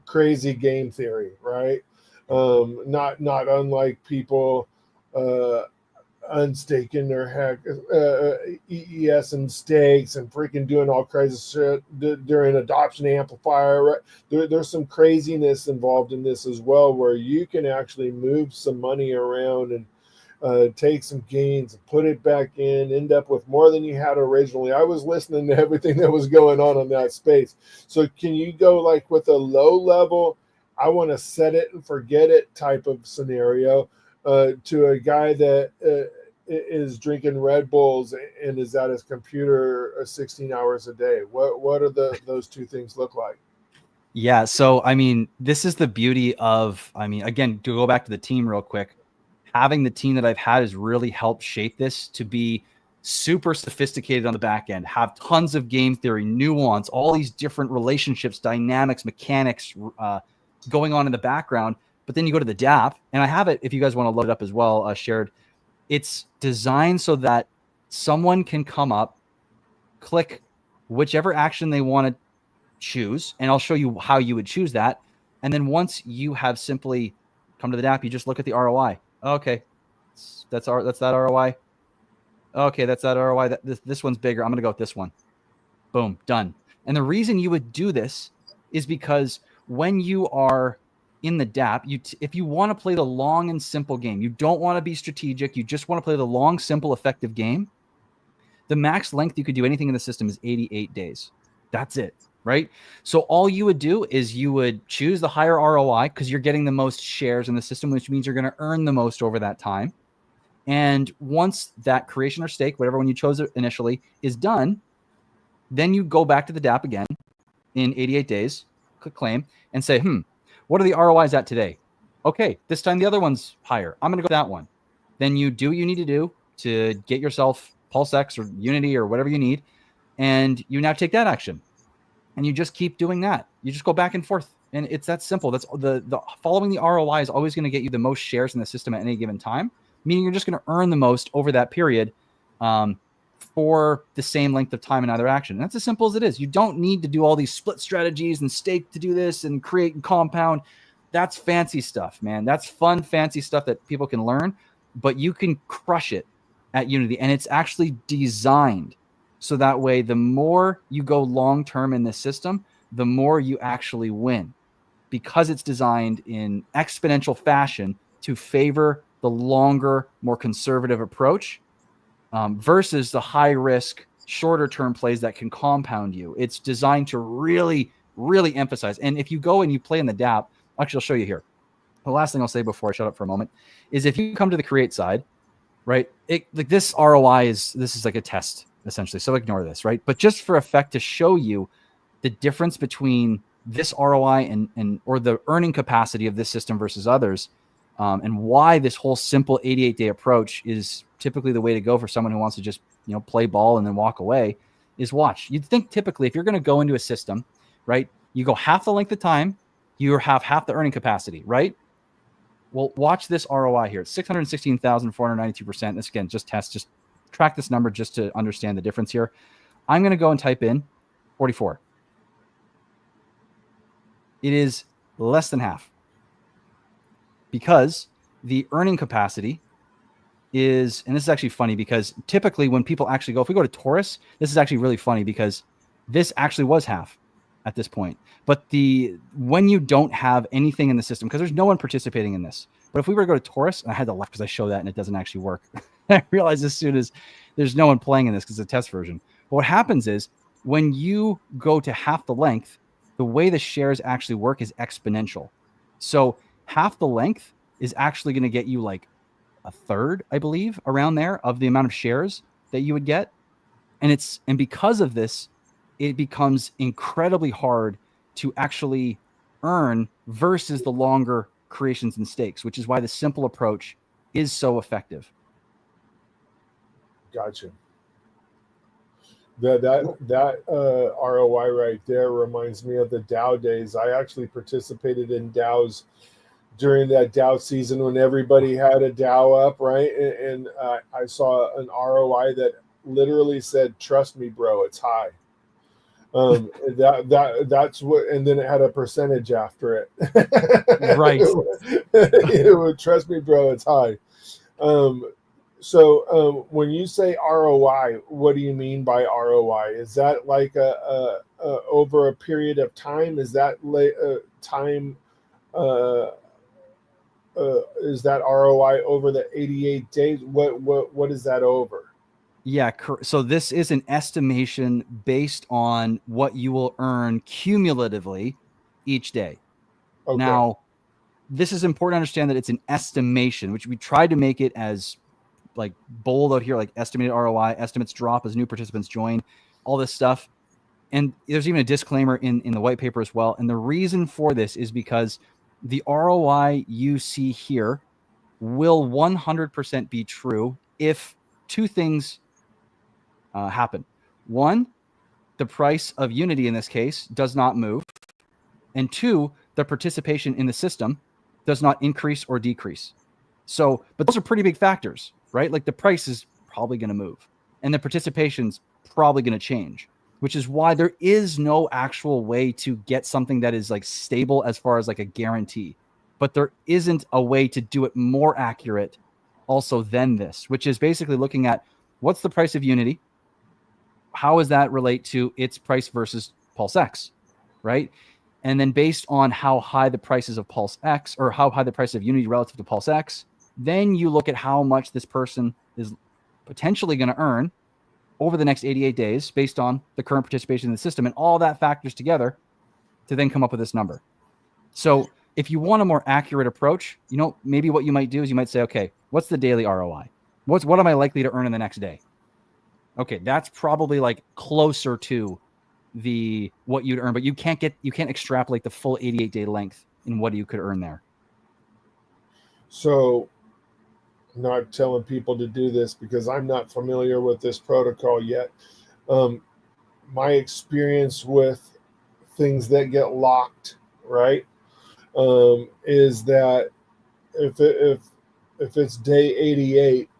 crazy game theory, right? Not unlike people unstaking their EES and stakes and freaking doing all kinds of shit during adoption amplifier. Right? There's some craziness involved in this as well, where you can actually move some money around and take some gains, put it back in, end up with more than you had originally. I was listening to everything that was going on in that space. So can you go like with a low level, I want to set it and forget it type of scenario, to a guy that is drinking Red Bulls and is at his computer 16 hours a day? What are those two things look like? Yeah. So, I mean, this is the beauty of, I mean, again, to go back to the team real quick, having the team that I've had has really helped shape this to be super sophisticated on the back end, have tons of game theory, nuance, all these different relationships, dynamics, mechanics going on in the background. But then you go to the DApp, and I have it, if you guys want to load it up as well, shared. It's designed so that someone can come up, click whichever action they want to choose, and I'll show you how you would choose that. And then once you have simply come to the DApp, you just look at the ROI. Okay, that's that ROI. Okay, that's that ROI. This one's bigger. I'm going to go with this one. Boom, done. And the reason you would do this is because when you are in the DApp, if you want to play the long and simple game, you don't want to be strategic, you just want to play the long, simple, effective game, the max length you could do anything in the system is 88 days. That's it, right? So all you would do is you would choose the higher ROI because you're getting the most shares in the system, which means you're going to earn the most over that time. And once that creation or stake, whatever one you chose initially, is done, then you go back to the DApp again in 88 days, click claim, and say, what are the ROIs at today? Okay, this time the other one's higher. I'm going to go with that one. Then you do what you need to do to get yourself PulseX or Unity or whatever you need, and you now take that action. And you just keep doing that. You just go back and forth. And it's that simple. That's the following the ROI is always going to get you the most shares in the system at any given time, meaning you're just going to earn the most over that period for the same length of time in either action. And that's as simple as it is. You don't need to do all these split strategies and stake to do this and create and compound. That's fancy stuff, man. That's fun, fancy stuff that people can learn, but you can crush it at Unity. And it's actually designed so that way, the more you go long-term in this system, the more you actually win, because it's designed in exponential fashion to favor the longer, more conservative approach versus the high-risk, shorter-term plays that can compound you. It's designed to really, really emphasize. And if you go and you play in the DApp, actually, I'll show you here. The last thing I'll say before I shut up for a moment is if you come to the create side, right, like this ROI this is like a test, essentially. So ignore this, right? But just for effect to show you the difference between this ROI or the earning capacity of this system versus others, and why this whole simple 88-day approach is typically the way to go for someone who wants to just, play ball and then walk away, is watch. You'd think typically if you're going to go into a system, right, you go half the length of time, you have half the earning capacity, right? Well, watch this ROI here. It's 616,492%. This, again, just track this number just to understand the difference here. I'm going to go and type in 44. It is less than half because the earning capacity is, and this is actually funny because typically when people actually go, if we go to Torus, this is actually really funny because this actually was half at this point. But when you don't have anything in the system, because there's no one participating in this, but if we were to go to Torus, and I had to left because I show that and it doesn't actually work. I realized as soon as there's no one playing in this because it's a test version. But what happens is when you go to half the length, the way the shares actually work is exponential. So half the length is actually going to get you like a third, I believe, around there of the amount of shares that you would get. And because of this, it becomes incredibly hard to actually earn versus the longer creations and stakes, which is why the simple approach is so effective. Gotcha. That ROI right there reminds me of the DAO days. I actually participated in DAOs during that DAO season when everybody had a DAO up, right? And I saw an ROI that literally said, "Trust me, bro, it's high." That's what, and then it had a percentage after it. Right. Trust me, bro, it's high. So when you say ROI, what do you mean by ROI? Is that like a over a period of time? Is that time? Is that ROI over the 88 days? What is that over? Yeah. So this is an estimation based on what you will earn cumulatively each day. Okay. Now, this is important to understand that it's an estimation, which we tried to make it as like bold out here, like estimated ROI, estimates drop as new participants join, all this stuff. And there's even a disclaimer in the white paper as well. And the reason for this is because the ROI you see here will 100% be true if two things happen. One, the price of Unity in this case does not move. And two, the participation in the system does not increase or decrease. So, but those are pretty big factors, right? Like the price is probably going to move and the participation's probably going to change, which is why there is no actual way to get something that is like stable as far as like a guarantee. But there isn't a way to do it more accurate also than this, which is basically looking at what's the price of Unity? How does that relate to its price versus PulseX, right? And then based on how high the prices of PulseX or how high the price of Unity relative to PulseX, then you look at how much this person is potentially going to earn over the next 88 days based on the current participation in the system and all that factors together to then come up with this number. So if you want a more accurate approach, maybe what you might do is you might say, okay, what's the daily ROI? What am I likely to earn in the next day? Okay, that's probably like closer to what you'd earn, but you can't extrapolate the full 88-day length in what you could earn there. So I'm not telling people to do this because I'm not familiar with this protocol yet. My experience with things that get locked, right, is that if it's day 88,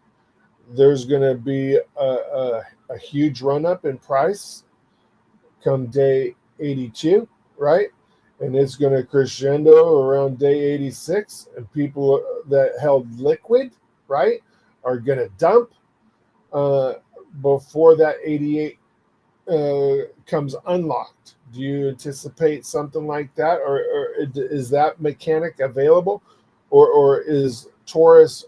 there's going to be a huge run up in price come day 82, right? And it's going to crescendo around day 86, and people that held liquid, right, are going to dump before that 88 comes unlocked. Do you anticipate something like that, or is that mechanic available, or is Torus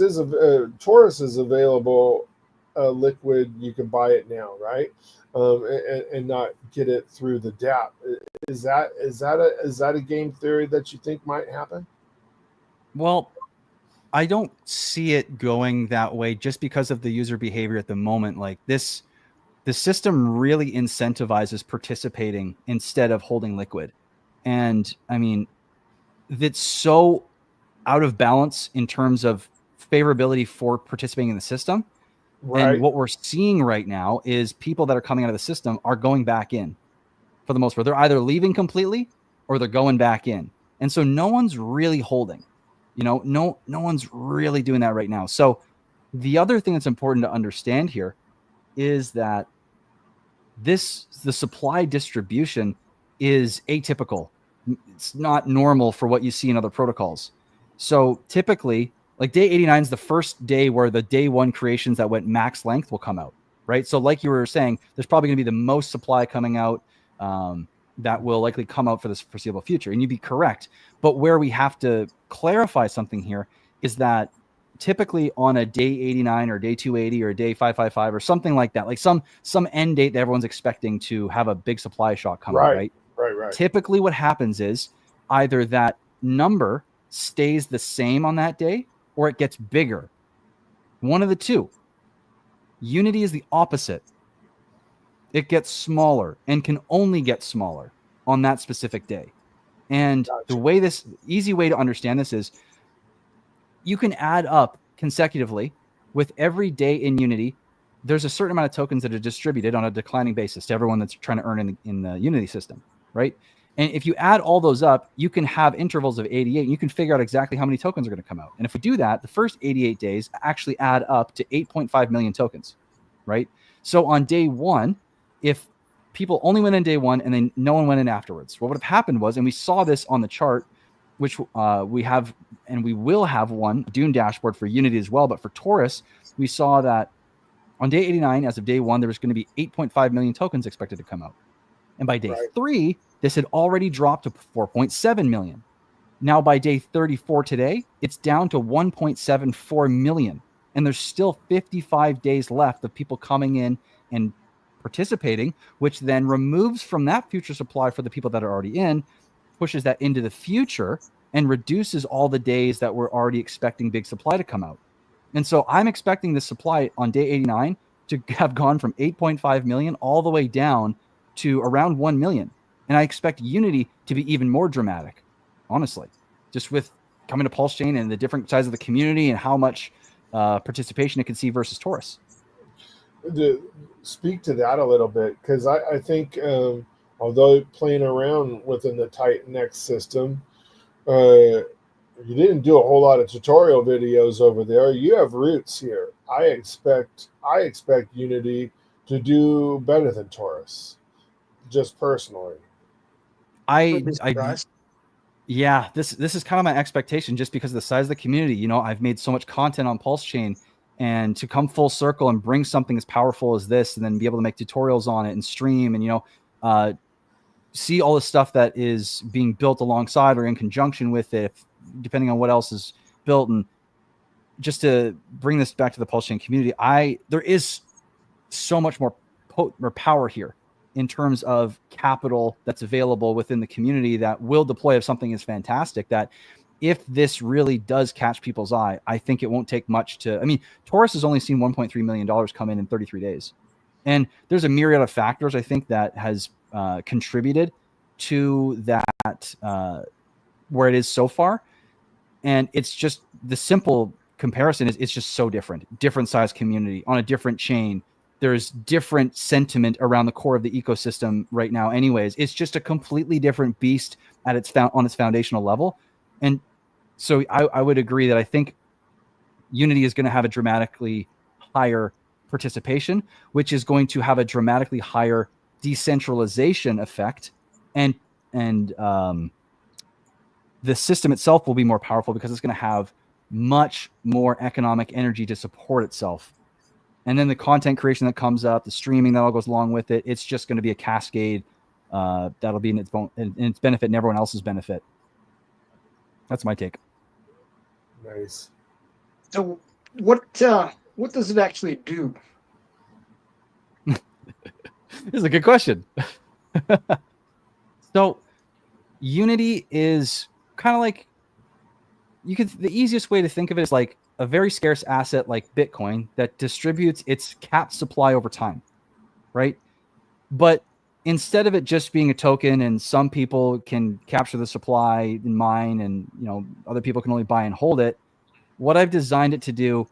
is available liquid? You can buy it now, right? And not get it through the DApp. Is that a game theory that you think might happen? Well, I don't see it going that way just because of the user behavior at the moment. Like this, the system really incentivizes participating instead of holding liquid. And I mean, that's so out of balance in terms of favorability for participating in the system. Right. And what we're seeing right now is people that are coming out of the system are going back in for the most part. They're either leaving completely or they're going back in. And so no one's really holding, no one's really doing that right now. So the other thing that's important to understand here is that the supply distribution is atypical. It's not normal for what you see in other protocols. So typically, like day 89 is the first day where the day one creations that went max length will come out, right? So like you were saying, there's probably going to be the most supply coming out that will likely come out for this foreseeable future. And you'd be correct. But where we have to clarify something here is that typically on a day 89 or day 280 or day 555 or something like that, like some end date that everyone's expecting to have a big supply shock come out, right? Right. Typically what happens is either that number stays the same on that day or it gets bigger. One of the two. Unity is the opposite. It gets smaller and can only get smaller on that specific day. And the easy way to understand this is you can add up consecutively with every day in Unity. There's a certain amount of tokens that are distributed on a declining basis to everyone that's trying to earn in the Unity system, right? And if you add all those up, you can have intervals of 88. And you can figure out exactly how many tokens are going to come out. And if we do that, the first 88 days actually add up to 8.5 million tokens, right? So on day one, if people only went in day one and then no one went in afterwards. What would have happened was, and we saw this on the chart, which we have, and we will have one Dune dashboard for Unity as well. But for Torus, we saw that on day 89, as of day one, there was going to be 8.5 million tokens expected to come out. And by day 3, this had already dropped to 4.7 million. Now by day 34 today, it's down to 1.74 million. And there's still 55 days left of people coming in and participating, which then removes from that future supply for the people that are already in, pushes that into the future, and reduces all the days that we're already expecting big supply to come out. And so I'm expecting the supply on day 89 to have gone from 8.5 million all the way down to around 1 million. And I expect Unity to be even more dramatic, honestly, just with coming to PulseChain and the different size of the community and how much participation it can see versus Torus. To speak to that a little bit, because I think although playing around within the Titan system, you didn't do a whole lot of tutorial videos over there. You have roots here. I expect Unity to do better than Torus, just personally. Yeah, this is kind of my expectation, just because of the size of the community. You know, I've made so much content on PulseChain, and to come full circle and bring something as powerful as this, and then be able to make tutorials on it and stream, and see all the stuff that is being built alongside or in conjunction with it, depending on what else is built. And just to bring this back to the PulseChain community, there is so much more power here in terms of capital that's available within the community that will deploy if something is fantastic. That if this really does catch people's eye, I think it won't take much to, I mean, Torus has only seen $1.3 million come in 33 days. And there's a myriad of factors, I think, that has contributed to that, where it is so far. And it's just, the simple comparison is it's just so different size community on a different chain. There's different sentiment around the core of the ecosystem right now anyways. It's just a completely different beast at on its foundational level. And so I would agree that I think Unity is going to have a dramatically higher participation, which is going to have a dramatically higher decentralization effect. And the system itself will be more powerful because it's going to have much more economic energy to support itself. And then the content creation that comes up, the streaming that all goes along with it, it's just going to be a cascade that'll be in its benefit and everyone else's benefit. That's my take. Nice. So what does it actually do? This is a good question. So Unity is kind of like, the easiest way to think of it is like a very scarce asset like Bitcoin that distributes its capped supply over time, right? But instead of it just being a token and some people can capture the supply and mine, and other people can only buy and hold it, what I've designed it to do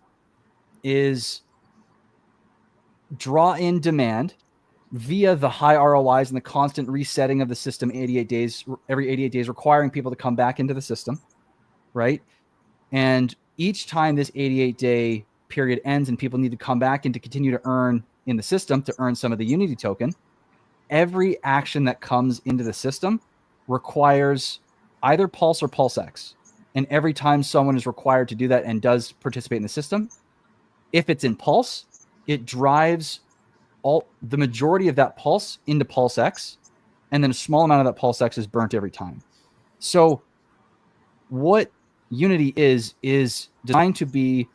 is draw in demand via the high ROIs and the constant resetting of the system every 88 days, requiring people to come back into the system, right? And each time this 88-day period ends and people need to come back and to continue to earn in the system to earn some of the Unity token, every action that comes into the system requires either Pulse or PulseX. And every time someone is required to do that and does participate in the system, if it's in Pulse, it drives the majority of that Pulse into PulseX, and then a small amount of that PulseX is burnt every time. So what Unity is designed to be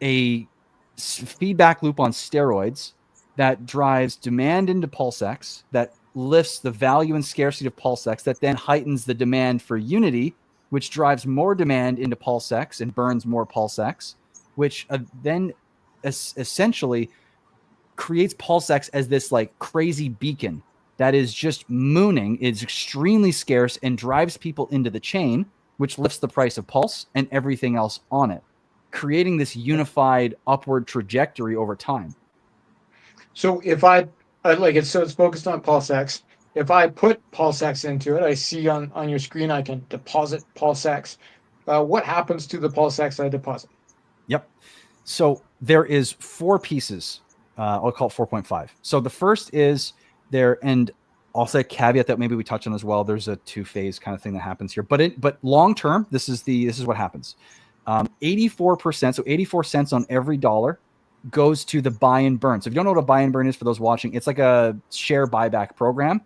a feedback loop on steroids that drives demand into PulseX, that lifts the value and scarcity of PulseX, that then heightens the demand for Unity, which drives more demand into PulseX and burns more PulseX, which then essentially creates PulseX as this like crazy beacon that is just mooning, is extremely scarce, and drives people into the chain, which lifts the price of Pulse and everything else on it, creating this unified upward trajectory over time. So if I like it, so it's focused on PulseX. If I put PulseX into it, I see on your screen I can deposit PulseX. What happens to the PulseX I deposit? Yep. So there is 4 pieces. I'll call it 4.5. So the first is there. And also a caveat that maybe we touch on as well. There's a two-phase kind of thing that happens here, but long term, this is what happens. 84%, so 84 cents on every dollar goes to the buy and burn. So if you don't know what a buy and burn is, for those watching, it's like a share buyback program.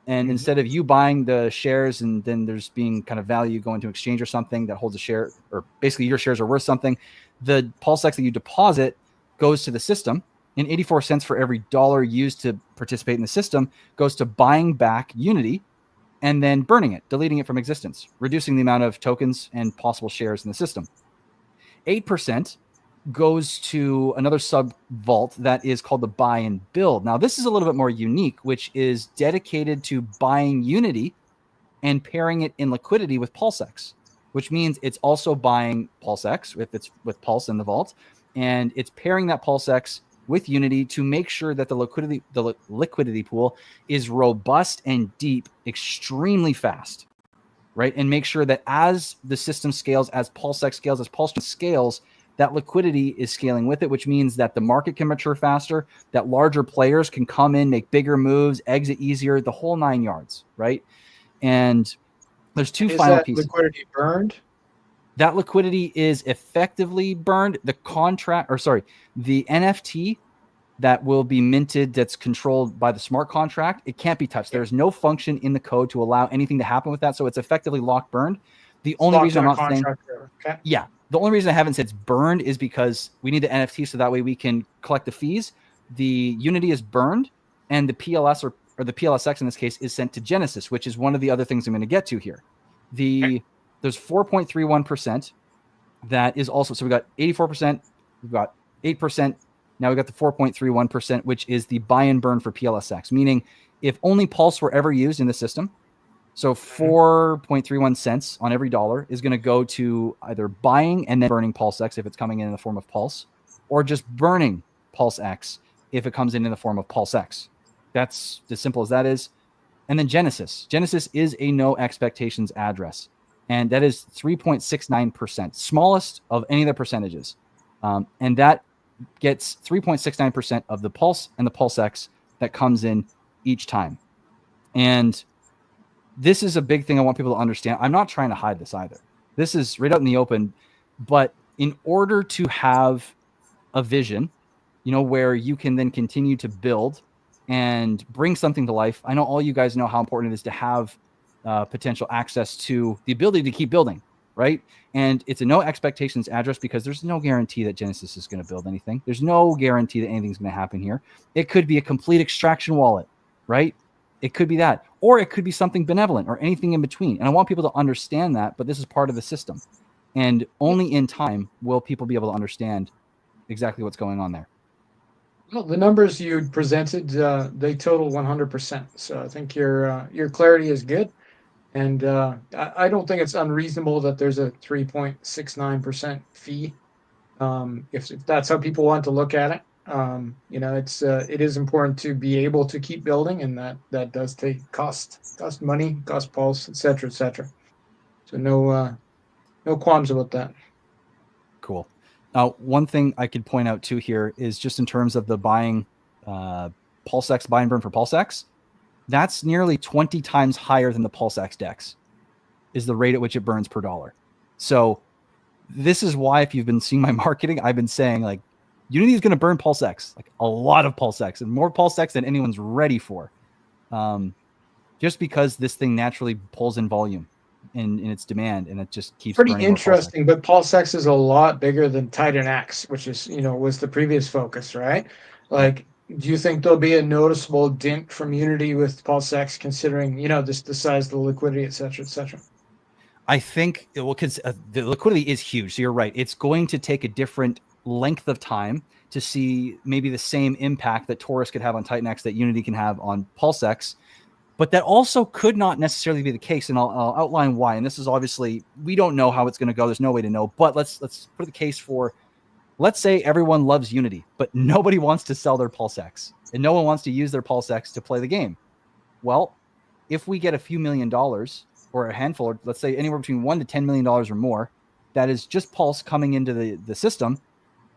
And instead of you buying the shares and then there's being kind of value going to exchange or something that holds a share, or basically your shares are worth something, the PulseX that you deposit goes to the system, and 84 cents for every dollar used to participate in the system goes to buying back Unity and then burning it, deleting it from existence, reducing the amount of tokens and possible shares in the system. 8% goes to another sub vault that is called the buy and build. Now, this is a little bit more unique, which is dedicated to buying Unity and pairing it in liquidity with PulseX, which means it's also buying PulseX if it's with Pulse in the vault, and it's pairing that PulseX with Unity to make sure that the liquidity pool is robust and deep, extremely fast, right? And make sure that as the system scales, as PulseX scales, as PulseChain scales, that liquidity is scaling with it, which means that the market can mature faster, that larger players can come in, make bigger moves, exit easier, the whole 9 yards, right? And there's two final pieces. Is that liquidity burned? That liquidity is effectively burned. The NFT that will be minted that's controlled by the smart contract, it can't be touched. There's no function in the code to allow anything to happen with that, so it's effectively locked burned. The only reason I'm not saying, yeah, the only reason I haven't said it's burned is because we need the NFT so that way we can collect the fees. The Unity is burned, and the PLS or the PLSX in this case is sent to Genesis, which is one of the other things I'm going to get to here. There's 4.31% that is also, so we got 84%, we've got 8%, now we got the 4.31%, which is the buy and burn for PLSX, meaning if only Pulse were ever used in the system, so 4.31 cents on every dollar is going to go to either buying and then burning PulseX if it's coming in the form of Pulse, or just burning PulseX if it comes in the form of PulseX. That's as simple as that is. And then Genesis. Genesis is a no expectations address, and that is 3.69%, smallest of any of the percentages. And that gets 3.69% of the Pulse and the PulseX that comes in each time. And this is a big thing I want people to understand. I'm not trying to hide this either. This is right out in the open. But in order to have a vision, where you can then continue to build and bring something to life, I know all you guys know how important it is to have potential access to the ability to keep building, right? And it's a no expectations address because there's no guarantee that Genesis is going to build anything. There's no guarantee that anything's going to happen here. It could be a complete extraction wallet, right? It could be that, or it could be something benevolent or anything in between. And I want people to understand that, but this is part of the system. And only in time will people be able to understand exactly what's going on there. Well, the numbers you presented, they total 100%. So I think your clarity is good. And I don't think it's unreasonable that there's a 3.69% fee. If that's how people want to look at it. It is important to be able to keep building, and that does take cost money, cost Pulse, etc., etc. So no qualms about that. Cool. Now, one thing I could point out too here is just in terms of the buying PulseX buy and burn for PulseX, that's nearly 20 times higher than the PulseX DEX is the rate at which it burns per dollar. So this is why, if you've been seeing my marketing, I've been saying like Unity is going to burn PulseX, like a lot of PulseX, and more PulseX than anyone's ready for, just because this thing naturally pulls in volume in its demand, and it just keeps pretty burning interesting. But PulseX is a lot bigger than Titan X, which is was the previous focus, right? Like, do you think there'll be a noticeable dent from Unity with PulseX, considering just the size of the liquidity, et cetera, et cetera? I think because the liquidity is huge. So you're right. It's going to take a different length of time to see maybe the same impact that Torus could have on Titan X that Unity can have on PulseX. But that also could not necessarily be the case, and I'll outline why. And this is obviously, we don't know how it's going to go. There's no way to know. But let's put the case for, let's say everyone loves Unity, but nobody wants to sell their PulseX, and no one wants to use their PulseX to play the game. Well, if we get a few $1 million or a handful, or let's say anywhere between $1 to $10 million or more, that is just Pulse coming into the system,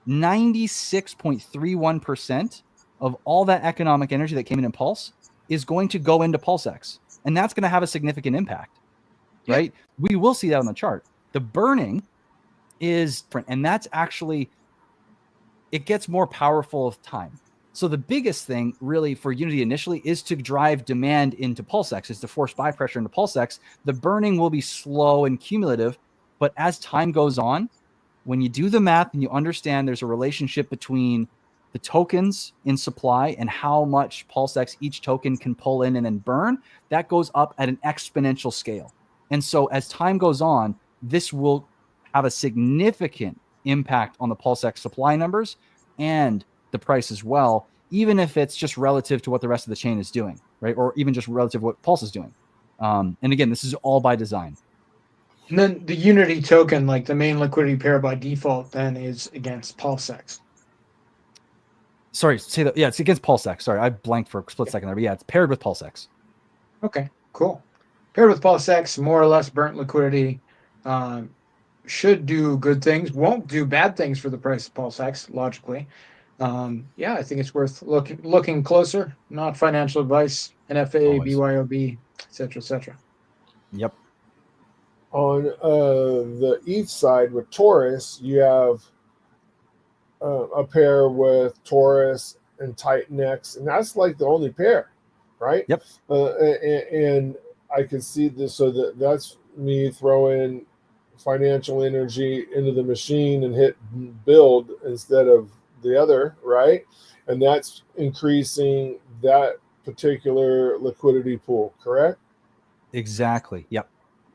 96.31% of all that economic energy that came in Pulse is going to go into PulseX, and that's going to have a significant impact, right? We will see that on the chart. The burning is different, and that's actually, it gets more powerful with time. So the biggest thing really for Unity initially is to drive demand into PulseX, is to force buy pressure into PulseX. The burning will be slow and cumulative, but as time goes on, when you do the math and you understand there's a relationship between the tokens in supply and how much PulseX each token can pull in and then burn, that goes up at an exponential scale. And so as time goes on, this will have a significant impact on the PulseX supply numbers and the price as well, even if it's just relative to what the rest of the chain is doing, right? Or even just relative to what Pulse is doing. And again, this is all by design. And then the Unity token, like the main liquidity pair by default, then is against PulseX. Sorry, say that. Yeah, it's against PulseX. Sorry, I blanked for a split second there, but yeah, it's paired with PulseX. Okay, cool. Paired with PulseX, more or less burnt liquidity, should do good things, won't do bad things for the price of PulseX, logically. Yeah, I think it's worth looking closer. Not financial advice, NFA, Always. BYOB, etc., etc. Yep. On the ETH side with Torus, you have a pair with Torus and Titan-X, and that's like the only pair, right? Yep. And I can see this, so that's me throwing financial energy into the machine and hit build instead of the other, right? And that's increasing that particular liquidity pool, correct? Exactly. Yep.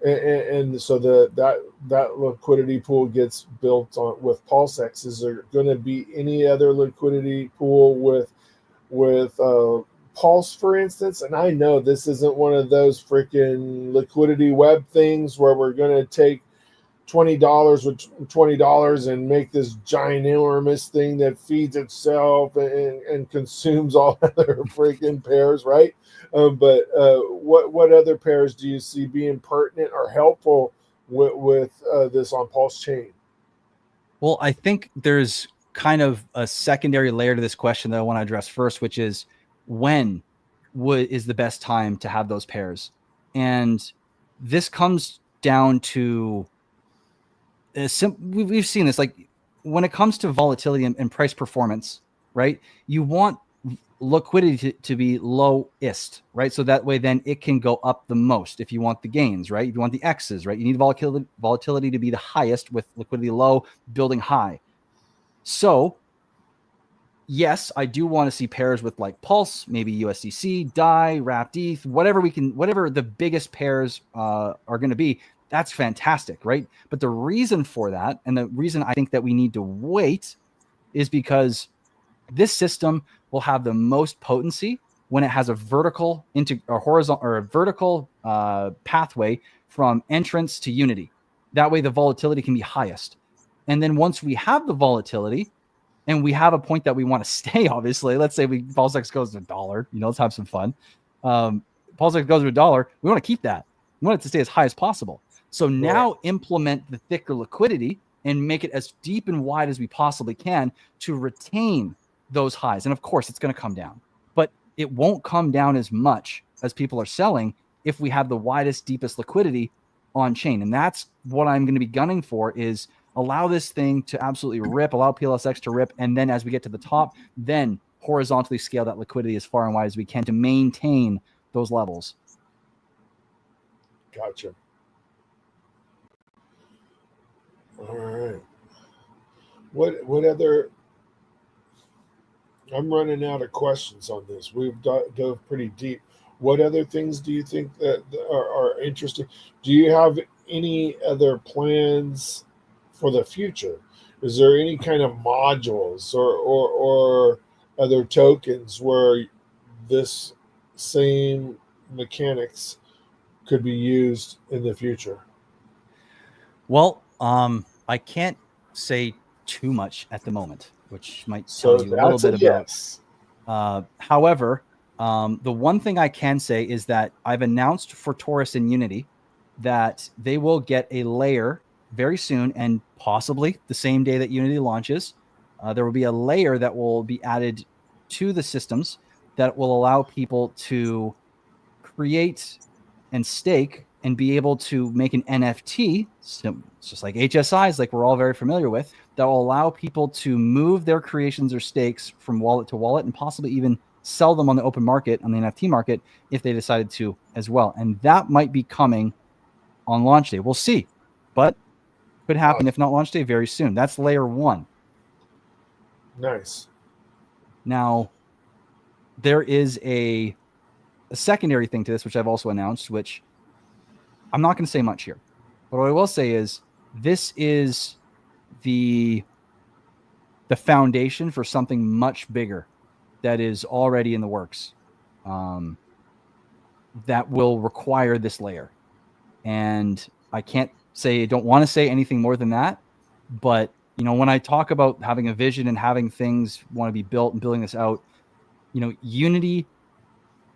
And so that liquidity pool gets built on with PulseX. Is there going to be any other liquidity pool with Pulse, for instance? And I know this isn't one of those freaking liquidity web things where we're going to take $20 with $20 and make this ginormous thing that feeds itself and consumes all other freaking pairs, right? But what other pairs do you see being pertinent or helpful with this on PulseChain? Well, I think there's kind of a secondary layer to this question that I want to address first, which is when is the best time to have those pairs? And this comes down to we've seen this, like when it comes to volatility and price performance, right? You want liquidity to be lowest, right? So that way then it can go up the most if you want the gains, right? If you want the X's, right? You need volatility to be the highest with liquidity low, building high. So yes, I do want to see pairs with like Pulse, maybe USDC, DAI, Wrapped ETH, whatever the biggest pairs are going to be. That's fantastic, right? But the reason for that, and the reason I think that we need to wait, is because this system will have the most potency when it has a vertical or horizontal or a vertical pathway from entrance to Unity. That way, the volatility can be highest. And then once we have the volatility, and we have a point that we want to stay, obviously, let's say PulseX goes to $1, let's have some fun. PulseX goes to $1, we want to keep that. We want it to stay as high as possible. So now implement the thicker liquidity and make it as deep and wide as we possibly can to retain those highs. And of course, it's going to come down, but it won't come down as much as people are selling if we have the widest, deepest liquidity on chain. And that's what I'm going to be gunning for, is allow this thing to absolutely rip, allow PLSX to rip. And then as we get to the top, then horizontally scale that liquidity as far and wide as we can to maintain those levels. Gotcha. All right. What other? I'm running out of questions on this. We've dove pretty deep. What other things do you think that are interesting? Do you have any other plans for the future? Is there any kind of modules or other tokens where this same mechanics could be used in the future? Well, I can't say too much at the moment, which might tell you a little bit about. Yes. However, the one thing I can say is that I've announced for Torus and Unity that they will get a layer very soon, and possibly the same day that Unity launches. There will be a layer that will be added to the systems that will allow people to create and stake and be able to make an NFT, so it's just like HSIs, like we're all very familiar with, that will allow people to move their creations or stakes from wallet to wallet and possibly even sell them on the open market, on the NFT market, if they decided to as well. And that might be coming on launch day. We'll see, but could happen, if not launch day, very soon. That's layer one. Nice. Now, there is a secondary thing to this, which I've also announced, which I'm not going to say much here. But what I will say is this is the foundation for something much bigger that is already in the works, that will require this layer. And I don't want to say anything more than that. But, when I talk about having a vision and having things want to be built and building this out, Unity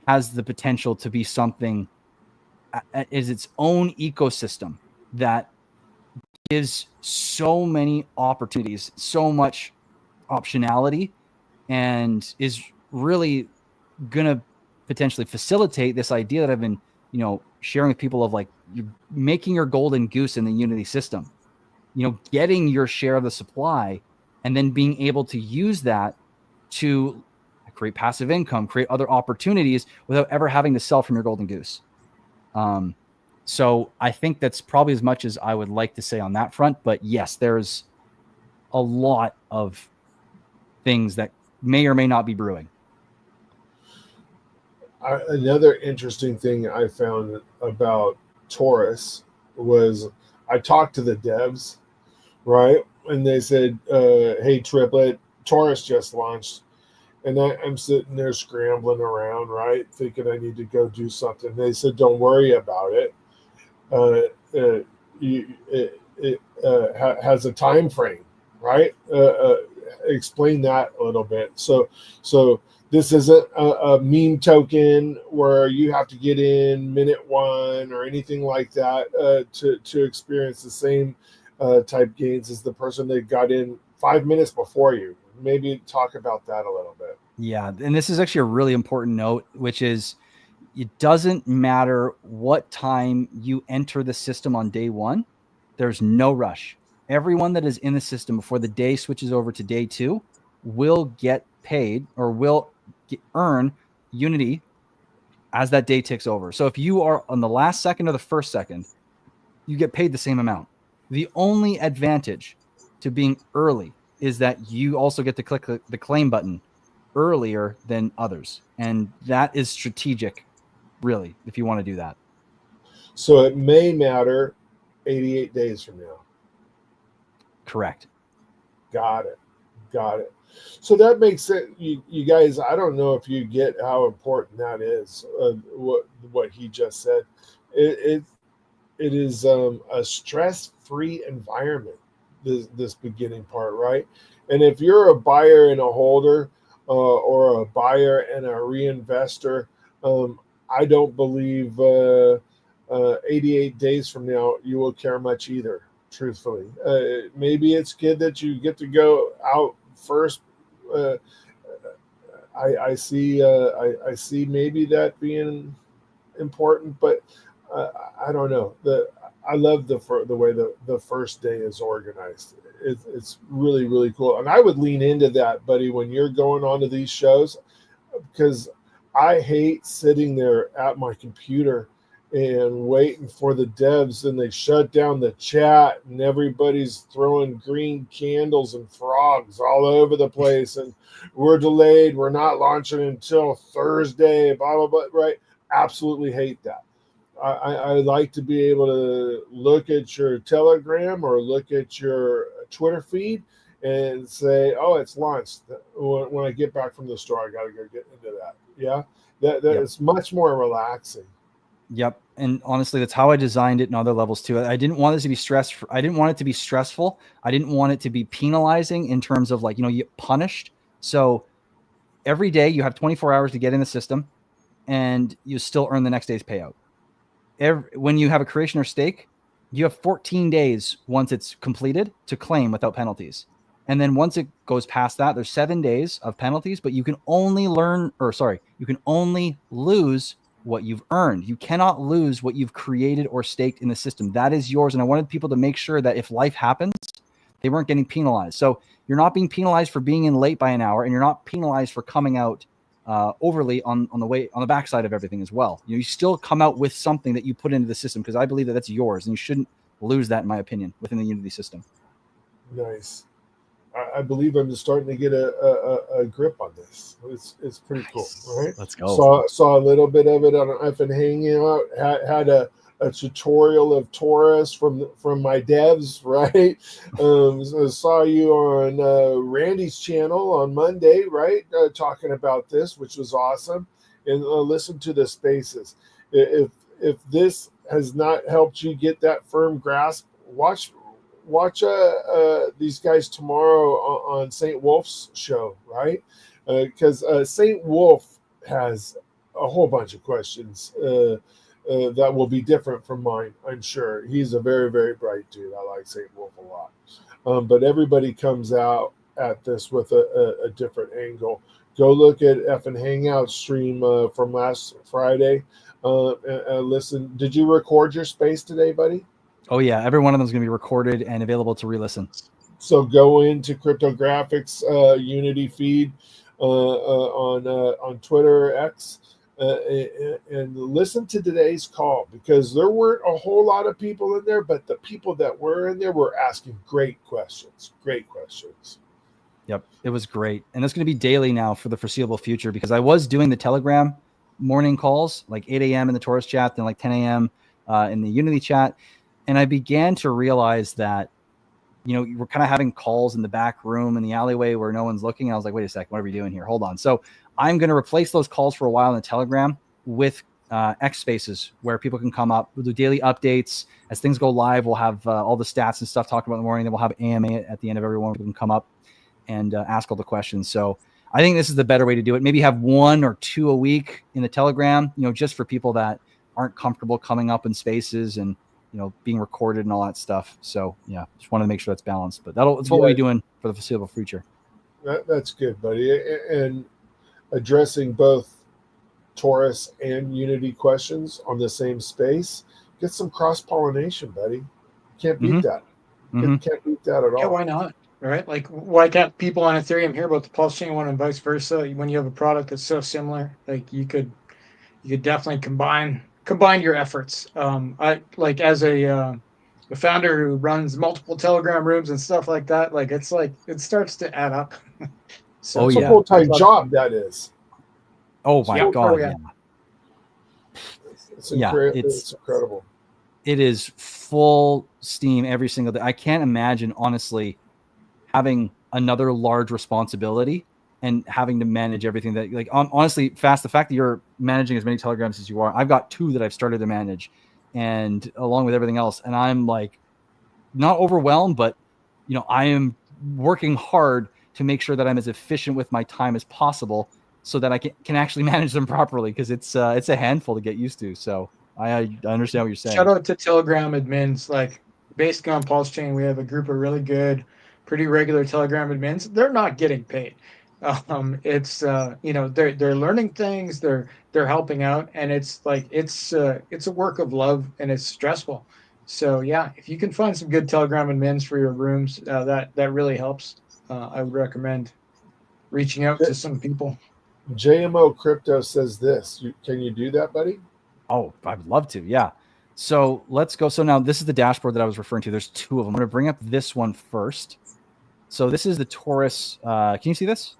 has the potential to be something is its own ecosystem that gives so many opportunities, so much optionality, and is really going to potentially facilitate this idea that I've been, sharing with people of like you're making your golden goose in the Unity system, getting your share of the supply and then being able to use that to create passive income, create other opportunities without ever having to sell from your golden goose. So I think that's probably as much as I would like to say on that front. But yes, there's a lot of things that may or may not be brewing. Another interesting thing I found about Torus was I talked to the devs, right? And they said, hey, Triplet, Torus just launched. And I'm sitting there scrambling around, right, thinking I need to go do something. They said, don't worry about it. It has a time frame, right? Explain that a little bit. So this isn't a meme token where you have to get in minute one or anything like that to experience the same type gains as the person that got in 5 minutes before you. Maybe talk about that a little bit. Yeah. And this is actually a really important note, which is it doesn't matter what time you enter the system on day one. There's no rush. Everyone that is in the system before the day switches over to day two will get paid or will earn Unity as that day ticks over. So if you are on the last second or the first second, you get paid the same amount. The only advantage to being early is that you also get to click the claim button earlier than others. And that is strategic, really, if you want to do that. So it may matter 88 days from now. Correct. Got it. So that makes it, you guys, I don't know if you get how important that is, what he just said. It is a stress-free environment, this beginning part, right? And if you're a buyer and a holder or a buyer and a reinvestor, I don't believe 88 days from now you will care much either, truthfully. Maybe it's good that you get to go out first. I see maybe that being important, but I don't know. I love the way the first day is organized. It's really, really cool. And I would lean into that, buddy, when you're going on to these shows, because I hate sitting there at my computer and waiting for the devs, and they shut down the chat and everybody's throwing green candles and frogs all over the place. And we're delayed. We're not launching until Thursday, blah, blah, blah, right? Absolutely hate that. I like to be able to look at your Telegram or look at your Twitter feed and say, oh, it's launched. When I get back from the store, I got to go get into that. Yeah, that Yep. It's much more relaxing. Yep. And honestly, that's how I designed it in other levels too. I didn't want this to be stressful. I didn't want it to be stressful. I didn't want it to be penalizing in terms of like, you get punished. So every day you have 24 hours to get in the system and you still earn the next day's payout. When you have a creation or stake, you have 14 days once it's completed to claim without penalties. And then once it goes past that, there's 7 days of penalties, but you can only you can only lose what you've earned. You cannot lose what you've created or staked in the system. That is yours. And I wanted people to make sure that if life happens, they weren't getting penalized. So you're not being penalized for being in late by an hour, and you're not penalized for coming out overly on the backside of everything as well. You still come out with something that you put into the system, because I believe that that's yours, and you shouldn't lose that, in my opinion, within the Unity system. Nice. I believe I'm just starting to get a grip on this. It's pretty cool, right? Let's go. Saw a little bit of it on effing Hangout. Had a tutorial of Torus from my devs, right? So saw you on Randy's channel on Monday, right? Talking about this, which was awesome. And listen to the spaces. If this has not helped you get that firm grasp, watch these guys tomorrow on St. Wolf's show, right? Because St. Wolf has a whole bunch of questions that will be different from mine, I'm sure. He's a very, very bright dude. I like St. Wolf a lot. But everybody comes out at this with a different angle. Go look at effing Hangout stream from last Friday. And listen. Did you record your space today, buddy? Oh yeah, every one of them is going to be recorded and available to re-listen. So go into CRYPTOGRFX Unity feed on Twitter X and listen to today's call, because there weren't a whole lot of people in there, but the people that were in there were asking great questions. Great questions. Yep, it was great, and it's going to be daily now for the foreseeable future, because I was doing the Telegram morning calls like 8 a.m. in the Torus chat, then like 10 a.m. In the Unity chat. And I began to realize that, we're kind of having calls in the back room in the alleyway where no one's looking. And I was like, wait a second, what are we doing here? Hold on. So I'm going to replace those calls for a while in the Telegram with X spaces, where people can come up. We'll do daily updates. As things go live, we'll have all the stats and stuff talked about in the morning. Then we'll have AMA at the end of every one. People can come up and ask all the questions. So I think this is the better way to do it. Maybe have 1 or 2 a week in the Telegram, just for people that aren't comfortable coming up in spaces and being recorded and all that stuff. So yeah, just wanted to make sure that's balanced, but that's what we'll be doing for the foreseeable future. That's good, buddy. And addressing both Torus and Unity questions on the same space, get some cross-pollination, buddy. Can't beat that. Can't beat that at all. Yeah, why not? Right? Like, why can't people on Ethereum hear about the PulseChain one and vice versa? When you have a product that's so similar, like you could definitely combine your efforts. I like, as a founder who runs multiple Telegram rooms and stuff like that, like it starts to add up. So it's a full-time job, that is. Oh my God. Yeah. It's incredible. It is full steam every single day. I can't imagine, honestly, having another large responsibility and having to manage everything that, like, honestly, Fast, the fact that you're managing as many Telegrams as you are, I've got 2 that I've started to manage, and along with everything else, and I'm like not overwhelmed, but I am working hard to make sure that I'm as efficient with my time as possible, so that I can actually manage them properly, because it's a handful to get used to. So I understand what you're saying. Shout out to Telegram admins. Like, based on PulseChain, we have a group of really good, pretty regular Telegram admins. They're not getting paid. It's they're learning things, they're helping out, and it's a work of love, and it's stressful. So yeah, if you can find some good Telegram admins for your rooms, that really helps. I would recommend reaching out to some people. JMO Crypto says this. Can you do that, buddy? Oh, I'd love to. Yeah. So let's go. So now this is the dashboard that I was referring to. There's 2 of them. I'm going to bring up this one first. So this is the Torus. Can you see this?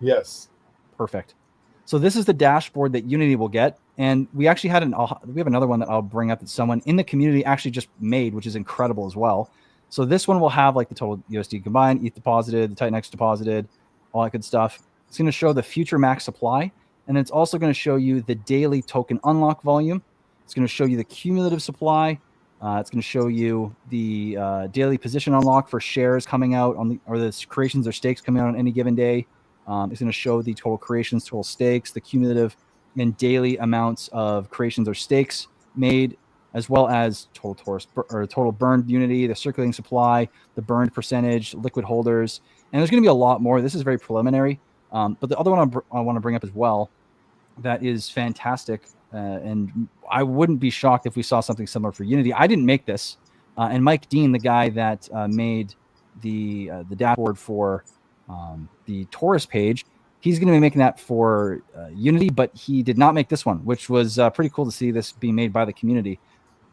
Yes. Perfect. So this is the dashboard that Unity will get. And we actually we have another one that I'll bring up that someone in the community actually just made, which is incredible as well. So this one will have like the total USD combined, ETH deposited, the Titan X deposited, all that good stuff. It's going to show the future max supply. And it's also going to show you the daily token unlock volume. It's going to show you the cumulative supply. It's going to show you the daily position unlock for shares coming out or the creations or stakes coming out on any given day. It's going to show the total creations, total stakes, the cumulative and daily amounts of creations or stakes made as well as total Torus or total burned unity, the circulating supply, the burned percentage, liquid holders, and there's going to be a lot more. This is very preliminary, but the other one I want to bring up as well that is fantastic, and I wouldn't be shocked if we saw something similar for Unity. I didn't make this, and Mike Dean, the guy that made the dashboard for the Torus page, he's going to be making that for Unity, but he did not make this one, which was pretty cool to see this being made by the community.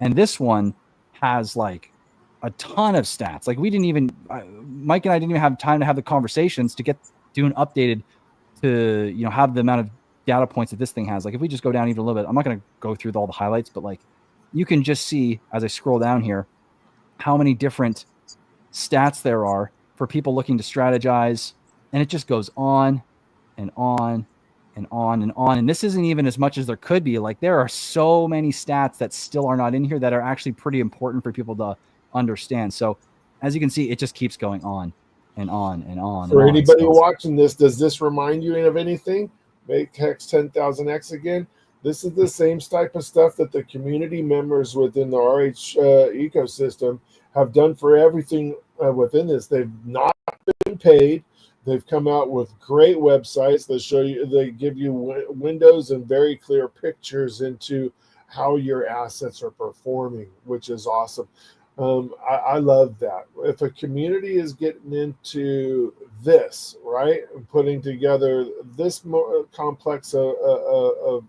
And this one has like a ton of stats. Like we didn't even, Mike and I didn't even have time to have the conversations to get doing updated to, you know, have the amount of data points that this thing has. Like if we just go down even a little bit, I'm not going to go through all the highlights, but like you can just see as I scroll down here, how many different stats there are for people looking to strategize. And it just goes on and on and on and on. And this isn't even as much as there could be. Like there are so many stats that still are not in here that are actually pretty important for people to understand. So as you can see, it just keeps going on and on and on. For and on. anybody watching this, does this remind you of anything? Make Hex 10,000X again. This is the same type of stuff that the community members within the RH ecosystem have done for everything within this. They've not been paid. They've come out with great websites that show you, they give you windows and very clear pictures into how your assets are performing, which is awesome. I love that. If a community is getting into this, right, and putting together this more complex a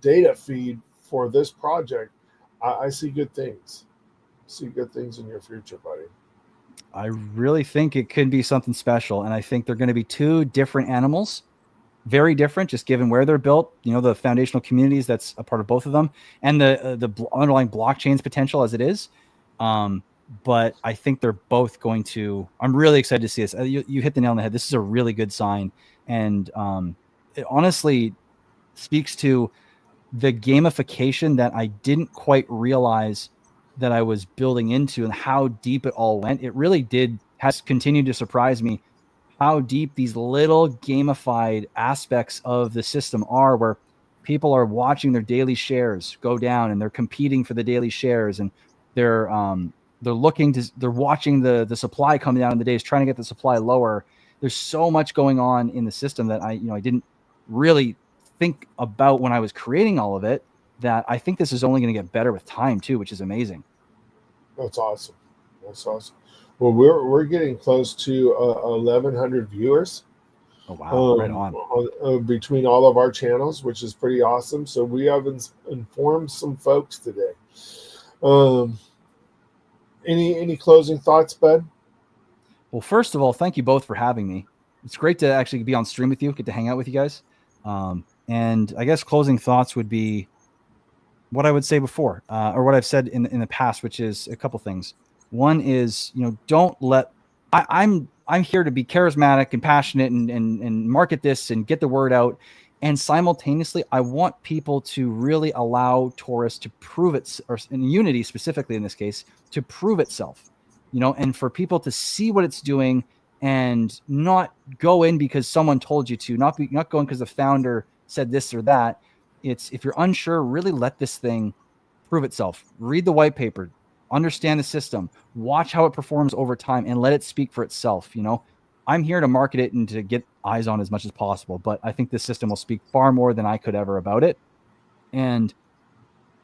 data feed for this project, I see good things. See good things in your future, buddy. I really think it could be something special. And I think they're going to be two different animals, very different, just given where they're built, you know, the foundational communities that's a part of both of them, and the underlying blockchain's potential as it is. But I think they're both going to, I'm really excited to see this. You hit the nail on the head. This is a really good sign. And it honestly speaks to the gamification that I didn't quite realize that I was building into and how deep it all went. It really has continued to surprise me how deep these little gamified aspects of the system are, where people are watching their daily shares go down and they're competing for the daily shares, and they're watching the supply come down in the days, trying to get the supply lower. There's so much going on in the system that I didn't really think about when I was creating all of it, that I think this is only going to get better with time too, which is amazing. That's awesome. That's awesome. Well, we're getting close to 1,100 viewers. Oh wow! Right on. Between all of our channels, which is pretty awesome. So we have informed some folks today. Any closing thoughts, bud? Well, first of all, thank you both for having me. It's great to actually be on stream with you, get to hang out with you guys. And I guess closing thoughts would be what I would say before, or what I've said in the past, which is a couple things. One is, don't let, I'm here to be charismatic and passionate and market this and get the word out. And simultaneously, I want people to really allow Torus to prove it, or in Unity specifically in this case, to prove itself, and for people to see what it's doing and not go in because someone told you to, not going because the founder said this or that. It's, if you're unsure, really let this thing prove itself. Read the white paper, understand the system, watch how it performs over time, and let it speak for itself. I'm here to market it and to get eyes on as much as possible, but I think this system will speak far more than I could ever about it. And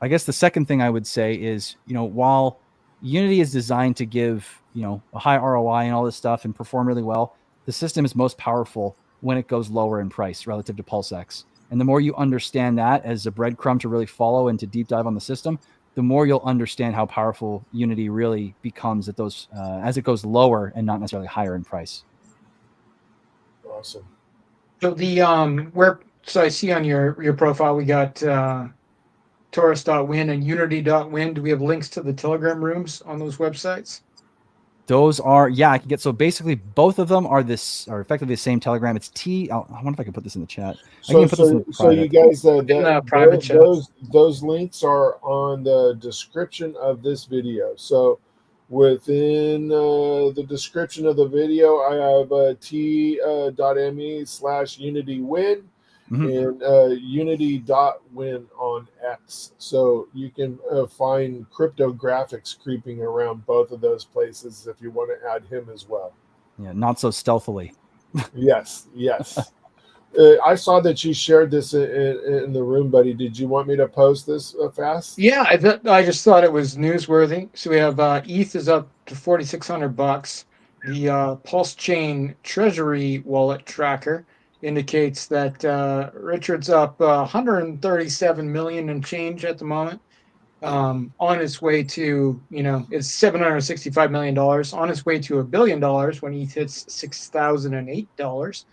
I guess the second thing I would say is, while Unity is designed to give, a high ROI and all this stuff and perform really well, the system is most powerful when it goes lower in price relative to PulseX. And the more you understand that as a breadcrumb to really follow and to deep dive on the system, the more you'll understand how powerful Unity really becomes at those as it goes lower and not necessarily higher in price. Awesome. So so I see on your profile we got Torus.win and Unity.win. Do we have links to the Telegram rooms on those websites? Those are, I can get, so basically both of them are effectively the same Telegram. It's I wonder if I can put this in the chat. So you guys, those links are on the description of this video. So within the description of the video, I have t.me/UnityWin. and Unity.win on X. So you can find CRYPTOGRFX creeping around both of those places if you want to add him as well. Yeah, not so stealthily. Yes. I saw that you shared this in the room, buddy. Did you want me to post this fast? Yeah, I just thought it was newsworthy. So we have ETH is up to $4,600. The PulseChain Treasury wallet tracker indicates that Richard's up 137 million and change at the moment. On its way to, it's $765 million on its way to $1 billion when ETH hits $6,008.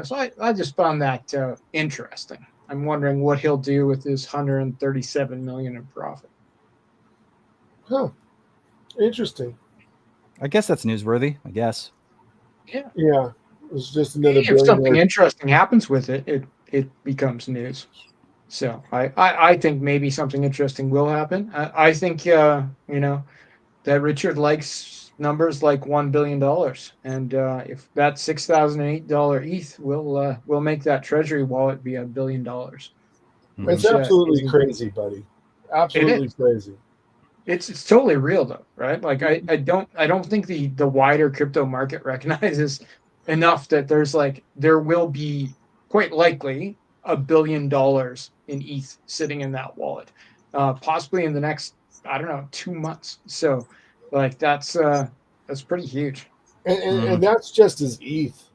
So I just found that interesting. I'm wondering what he'll do with his 137 million in profit. Huh. Interesting. I guess that's newsworthy, I guess. Yeah. It's just another If something interesting happens with it, it becomes news. So I think maybe something interesting will happen. I think that Richard likes numbers like $1 billion, and if that $6,008 ETH will make that treasury wallet be $1 billion. It's absolutely crazy, buddy. Absolutely crazy. It's totally real though, right? Like I don't think the wider crypto market recognizes enough that there will be quite likely $1 billion in ETH sitting in that wallet, possibly in the next 2 months. So like that's pretty huge. And that's just his ETH,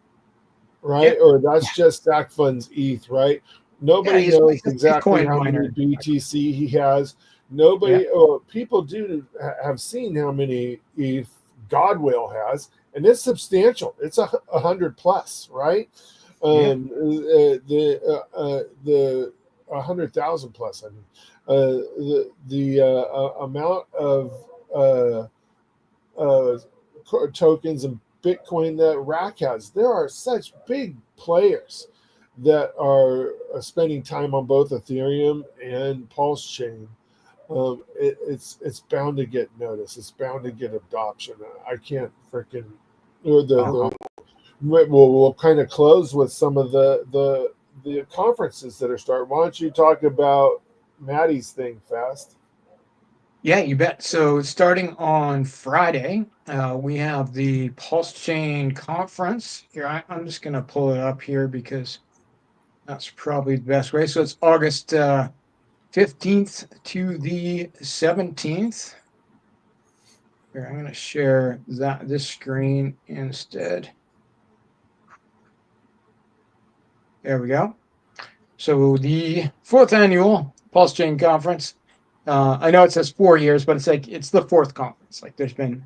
right? Or that's just Stack Fund's ETH, right? Nobody knows exactly how many BTC he has. Nobody, people have seen how many ETH Godwell has, and it's substantial. It's 100 plus, right? The 100,000 plus. I mean, the amount of tokens and Bitcoin that Rack has. There are such big players that are spending time on both Ethereum and PulseChain. It's bound to get notice. It's bound to get adoption. I can't freaking. We'll kind of close with some of the conferences that are starting. Why don't you talk about Maddie's thing fast? Yeah, you bet. So starting on Friday, we have the PulseChain conference. Here, I'm just going to pull it up here because that's probably the best way. So it's August 15th to the 17th. Here, I'm going to share this screen instead. There we go. So the 4th annual PulseChain conference. I know it says 4 years, but it's the 4th conference. Like there's been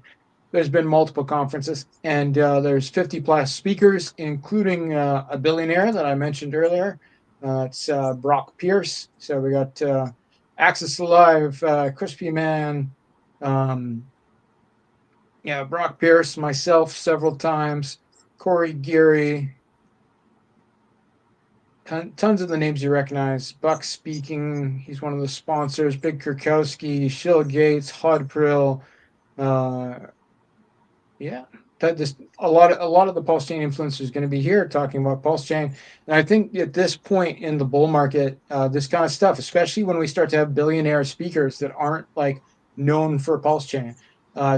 multiple conferences, and there's 50 plus speakers, including a billionaire that I mentioned earlier. It's Brock Pierce. So we got Access Alive, Crispy Man, Brock Pierce, myself several times, Corey Geary. Tons of the names you recognize. Buck speaking. He's one of the sponsors. Big Kurkowski, Shill Gates, Hodprill. A lot of the PulseChain influencers are going to be here talking about PulseChain. And I think at this point in the bull market, this kind of stuff, especially when we start to have billionaire speakers that aren't like known for PulseChain,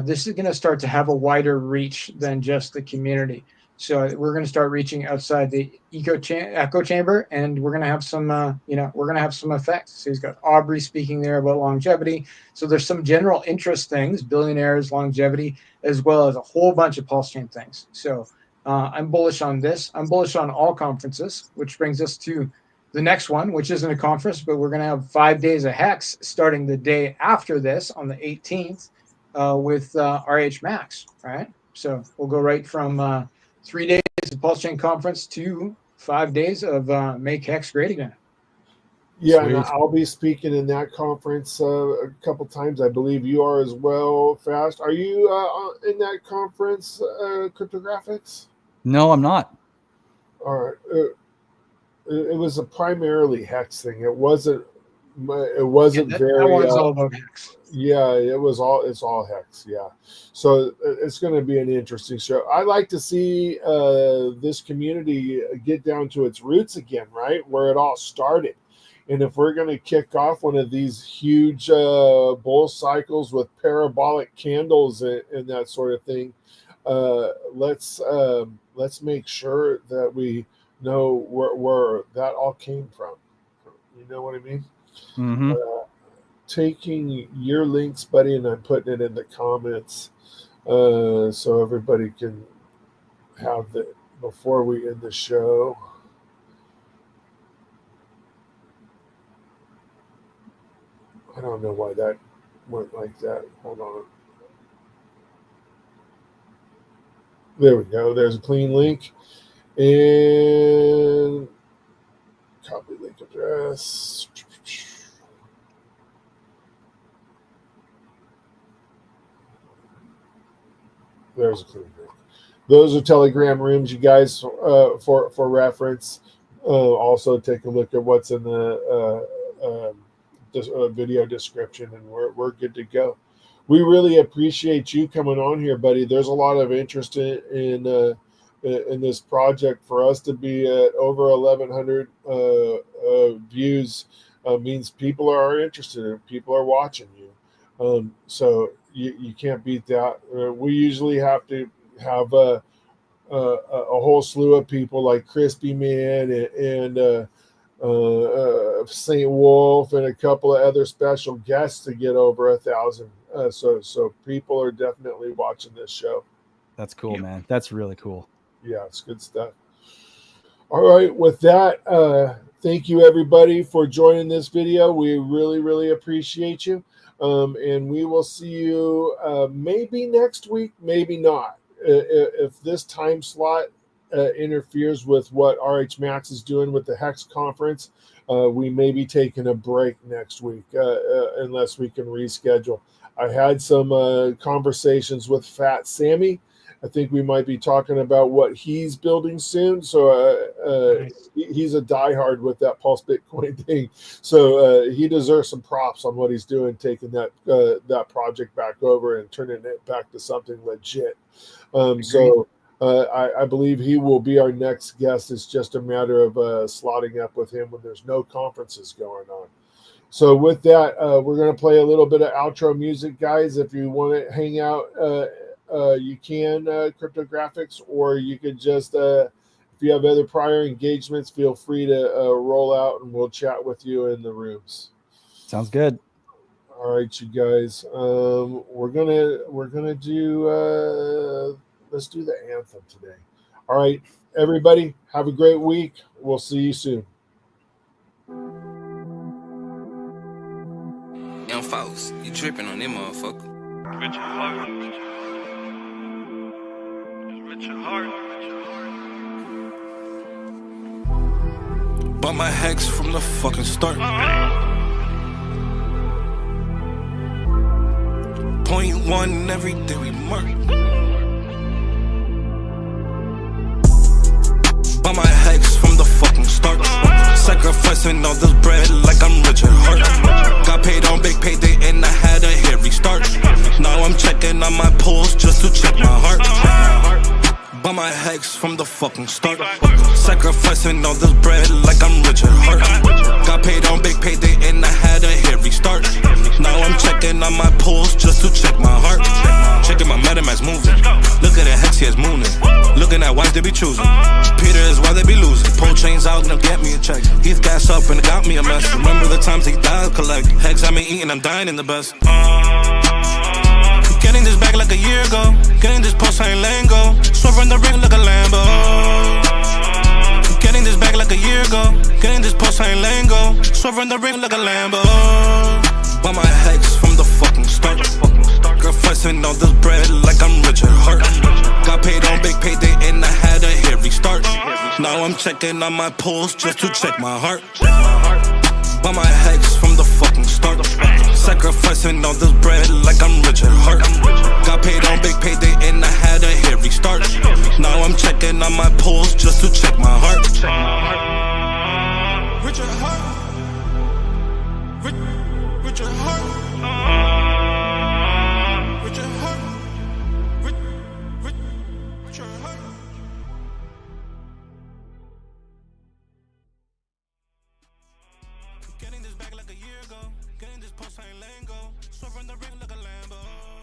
this is going to start to have a wider reach than just the community. So we're going to start reaching outside the echo chamber, and we're going to have some, we're going to have some effects. So he's got Aubrey speaking there about longevity. So there's some general interest things, billionaires, longevity, as well as a whole bunch of PulseChain things. So I'm bullish on this. I'm bullish on all conferences, which brings us to the next one, which isn't a conference, but we're going to have 5 days of Hex starting the day after this on the 18th with RH Max, right? So we'll go right from 3 days of PulseChain conference to 5 days of Make Hex Great Again. Yeah, and I'll be speaking in that conference a couple times. I believe you are as well, Fast. Are you in that conference, CRYPTOGRFX? No, I'm not. All right. It was a primarily Hex thing. It wasn't it wasn't that very. one's all about hex. Yeah, it's all hex. Yeah, so it's going to be an interesting show. I like to see this community get down to its roots again, right where it all started. And if we're going to kick off one of these huge bull cycles with parabolic candles and that sort of thing, let's make sure that we know where that all came from. You know what I mean? Mm-hmm. Taking your links, buddy, and I'm putting it in the comments so everybody can have it before we end the show. I don't know why that went like that. Hold on. There we go. There's a clean link. And copy link address. There's a clean link. Those are Telegram rooms, you guys, for reference. Also, take a look at what's in the video description, and we're good to go. We really appreciate you coming on here, buddy. There's a lot of interest in this project. For us to be at over 1,100 views means people are interested and people are watching you. So you can't beat that. We usually have to have a whole slew of people like Crispy Man and St. Wolf and a couple of other special guests to get over 1,000. So people are definitely watching this show. That's cool, man. That's really cool. Yeah, it's good stuff. All right, with that, thank you everybody for joining this video. We really appreciate you. And we will see you maybe next week, maybe not. If this time slot interferes with what RH Max is doing with the Hex conference, we may be taking a break next week unless we can reschedule. I had some conversations with Fat Sammy. I think we might be talking about what he's building soon. So he's a diehard with that Pulse Bitcoin thing. So he deserves some props on what he's doing, taking that project back over and turning it back to something legit. So I believe he will be our next guest. It's just a matter of slotting up with him when there's no conferences going on. So with that, we're going to play a little bit of outro music, guys. If you want to hang out, you can, CRYPTOGRFX, or you could just, if you have other prior engagements, feel free to roll out and we'll chat with you in the rooms. Sounds good. All right, you guys. We're gonna do let's do the anthem today. All right, everybody, have a great week. We'll see you soon. Young folks, you tripping on them motherfucker. Rich at heart. Rich at heart. Bought my hex from the fucking start. Point one every day we mark. Bought my hex from the fucking start. Sacrificing all this bread like I'm rich at heart. Got paid on big payday and I had a hairy start. Now I'm checking on my pulse just to check my heart. Bought my hex from the fucking start. Sacrificing all this bread like I'm rich at heart. Got paid on big payday and I had a hairy start. Now I'm checking on my pulse just to check my heart. Checking my MetaMask moving. Look at the hex, he is mooning. Looking at wives they be choosing. Peter is why they be losing. Pull chains out and get me a check. He's gas up and it got me a mess. Remember the times he died collect. Hex I been eating, I'm dying in the best. Getting this back like a year ago. Getting this PulseChain Lango. Swerving the ring like a Lambo. Getting this back like a year ago. Getting this PulseChain Lango. Swerving the ring like a Lambo. Bought my hex from the fucking start. Sacrificing all this bread like I'm rich at heart. Got paid on big payday and I had a hairy start. Now I'm checking on my pulse just to check my heart. Bought my hex from the fucking start. Sacrificing all this bread like I'm rich at heart. Got paid on big payday and I had a hairy start. Now I'm checking on my pulse just to check my heart. Rich at heart. Virgo. Getting this post ain't lingo. Swerve on the ring like a Lambo.